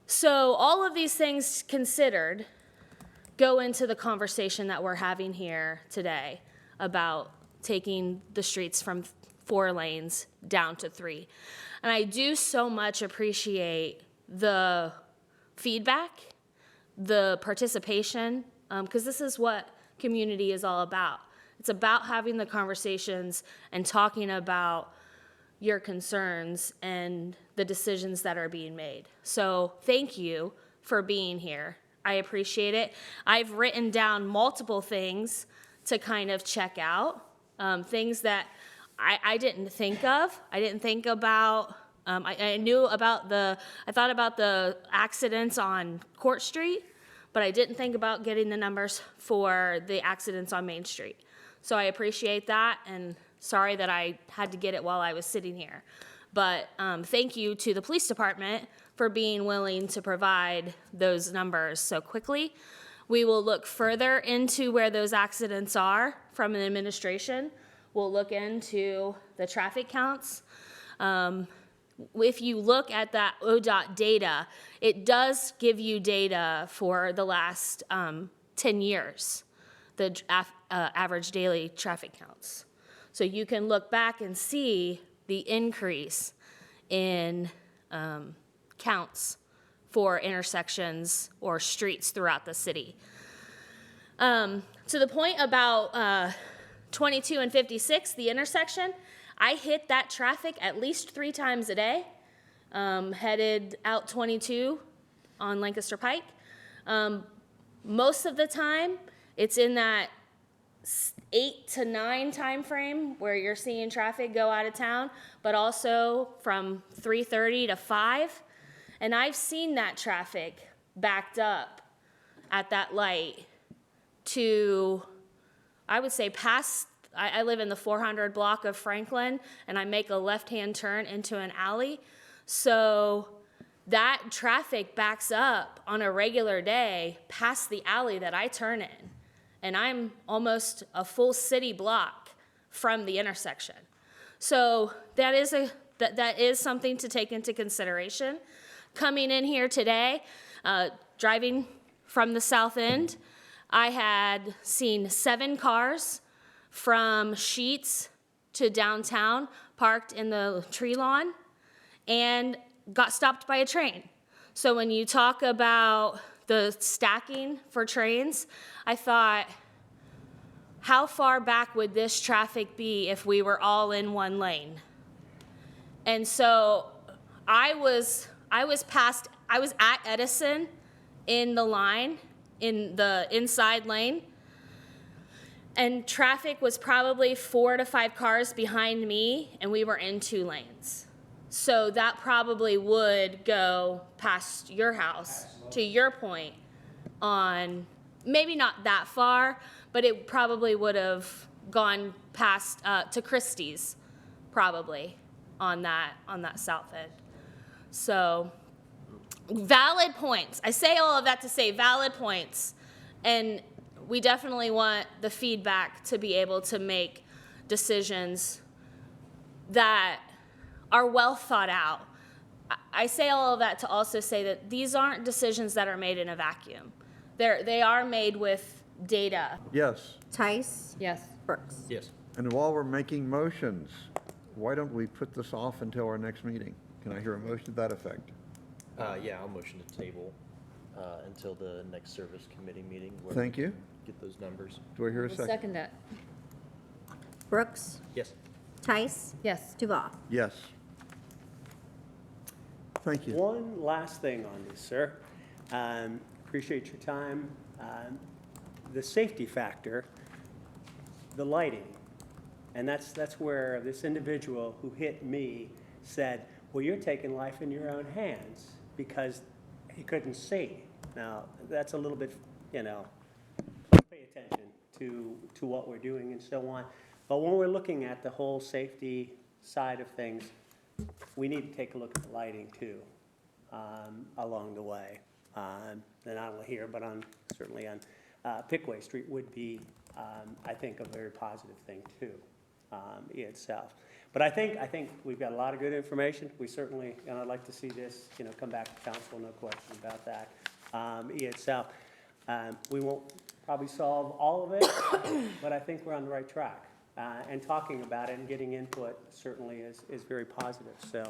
So all of these things considered go into the conversation that we're having here today about taking the streets from 4 lanes down to 3. And I do so much appreciate the feedback, the participation, because this is what community is all about. It's about having the conversations and talking about your concerns and the decisions that are being made. So thank you for being here. I appreciate it. I've written down multiple things to kind of check out, things that I didn't think of. I didn't think about, I thought about the accidents on Court Street, but I didn't think about getting the numbers for the accidents on Main Street. So I appreciate that, and sorry that I had to get it while I was sitting here. But thank you to the police department for being willing to provide those numbers so quickly. We will look further into where those accidents are from an administration. We'll look into the traffic counts. If you look at that ODOT data, it does give you data for the last 10 years, the average daily traffic counts. So you can look back and see the increase in counts for intersections or streets throughout the city. To the point about 22 and 56, the intersection, I hit that traffic at least 3 times a day, headed out 22 on Lancaster Pike. Most of the time, it's in that 8 to 9 time frame where you're seeing traffic go out of town, but also from 3:30 to 5. And I've seen that traffic backed up at that light to, I would say, past, I live in the 400 block of Franklin, and I make a left-hand turn into an alley. So that traffic backs up on a regular day past the alley that I turn in. And I'm almost a full city block from the intersection. So that is something to take into consideration. Coming in here today, driving from the south end, I had seen 7 cars from Sheets to downtown parked in the tree lawn and got stopped by a train. So when you talk about the stacking for trains, I thought, how far back would this traffic be if we were all in one lane? And so I was at Edison in the line, in the inside lane, and traffic was probably 4 to 5 cars behind me, and we were in 2 lanes. So that probably would go past your house, to your point, on, maybe not that far, but it probably would have gone past, to Christie's, probably, on that south end. So, valid points. I say all of that to say valid points. And we definitely want the feedback to be able to make decisions that are well thought out. I say all of that to also say that these aren't decisions that are made in a vacuum. They are made with data. Yes. Tice? Yes. Brooks? Yes. And while we're making motions, why don't we put this off until our next meeting? Can I hear a motion to that effect? Yeah, I'll motion to table until the next service committee meeting. where Thank we you. Get those numbers. Do I hear a We'll second? second that. Brooks? Yes. Tice? Yes. Duval? Yes. Thank you. One last thing on this, sir. Appreciate your time. The safety factor, the lighting, and that's where this individual who hit me said, well, you're taking life in your own hands because he couldn't see. Now, that's a little bit, pay attention to what we're doing and so on. But when we're looking at the whole safety side of things, we need to take a look at the lighting too, along the way. And not only here, but certainly on Pickway Street would be, I think, a very positive thing too, itself. But I think we've got a lot of good information. We certainly, I'd like to see this, come back to council, no question about that, itself. We won't probably solve all of it, but I think we're on the right track. and talking about it and getting input certainly is very positive. So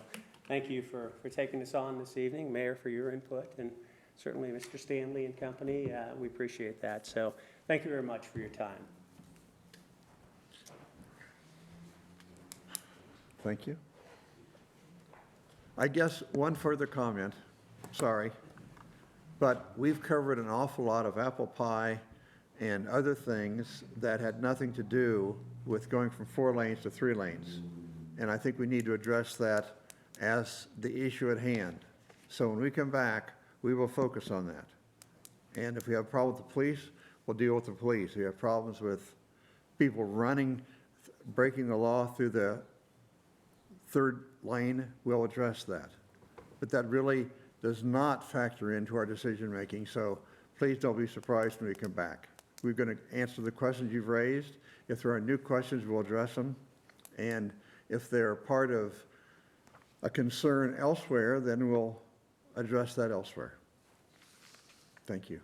thank you for taking this on this evening, Mayor, for your input, and certainly Mr. Stanley and company. We appreciate that. So thank you very much for your time. Thank you. I guess one further comment, sorry, but we've covered an awful lot of apple pie and other things that had nothing to do with going from 4 lanes to 3 lanes. And I think we need to address that as the issue at hand. So when we come back, we will focus on that. And if we have problems with the police, we'll deal with the police. If we have problems with people running, breaking the law through the 3rd lane, we'll address that. But that really does not factor into our decision-making, so please don't be surprised when we come back. We're going to answer the questions you've raised. If there are new questions, we'll address them. And if they're part of a concern elsewhere, then we'll address that elsewhere. Thank you.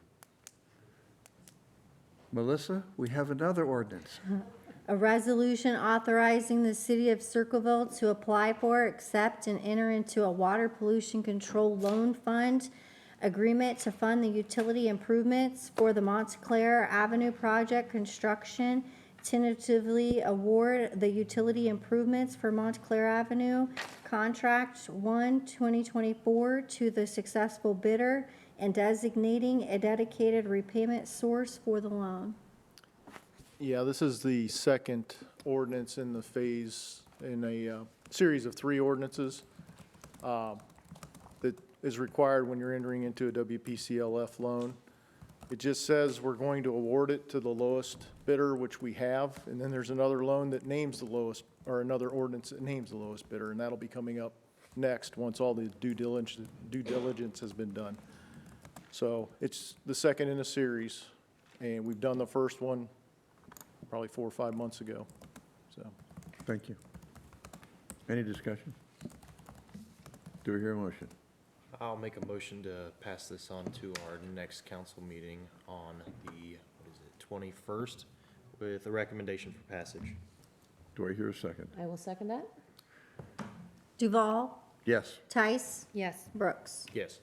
Melissa, we have another ordinance. A resolution authorizing the city of Circleville to apply for, accept, and enter into a water pollution control loan fund agreement to fund the utility improvements for the Montclair Avenue project construction. Tentatively award the utility improvements for Montclair Avenue Contract 1/2024 to the successful bidder and designating a dedicated repayment source for the loan. Yeah, this is the second ordinance in the phase, in a series of 3 ordinances that is required when you're entering into a WPCLF loan. It just says we're going to award it to the lowest bidder, which we have, and then there's another loan that names the lowest, or another ordinance that names the lowest bidder, and that'll be coming up next, once all the due diligence has been done. So it's the second in a series, and we've done the first one probably 4 or 5 months ago, so. Thank you. Any discussion? Do we hear a motion? I'll make a motion to pass this on to our next council meeting on the, 21st, with a recommendation for passage. Do I hear a second? I will second that. Duval, Yes. Tice, Yes. Brooks. Yes.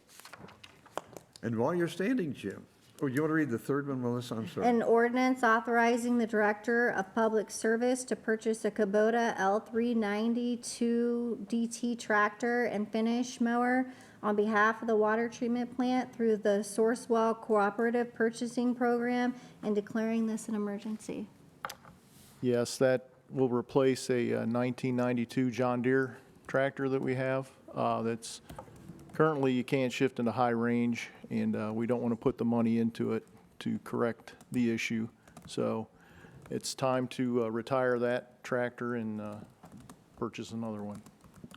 And while you're standing, Jim, oh, you want to read the 3rd one, Melissa? I'm sorry. An ordinance authorizing the Director of Public Service to purchase a Kubota L392 DT tractor and finish mower on behalf of the water treatment plant through the Sourcewell Cooperative Purchasing Program and declaring this an emergency. Yes, that will replace a 1992 John Deere tractor that we have. That's currently you can't shift into high range, and we don't want to put the money into it to correct the issue. So it's time to retire that tractor and purchase another one.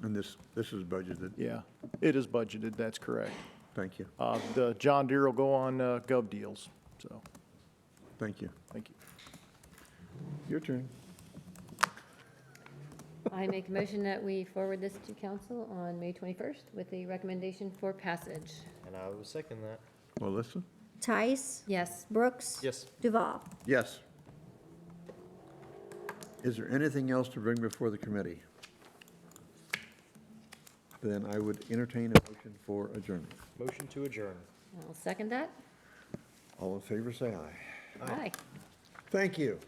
And this is budgeted. Yeah, it is budgeted, that's correct. Thank you. The John Deere will go on Gov Deals, so, Thank you. thank you. Your turn. I make a motion that we forward this to council on May 21st with a recommendation for passage. And I will second that. Melissa? Tice, Yes. Brooks. Yes. Duval. Yes. Is there anything else to bring before the committee? Then I would entertain a motion for adjournment. Motion to adjourn. I'll second that. All in favor, say aye. Aye. Thank you.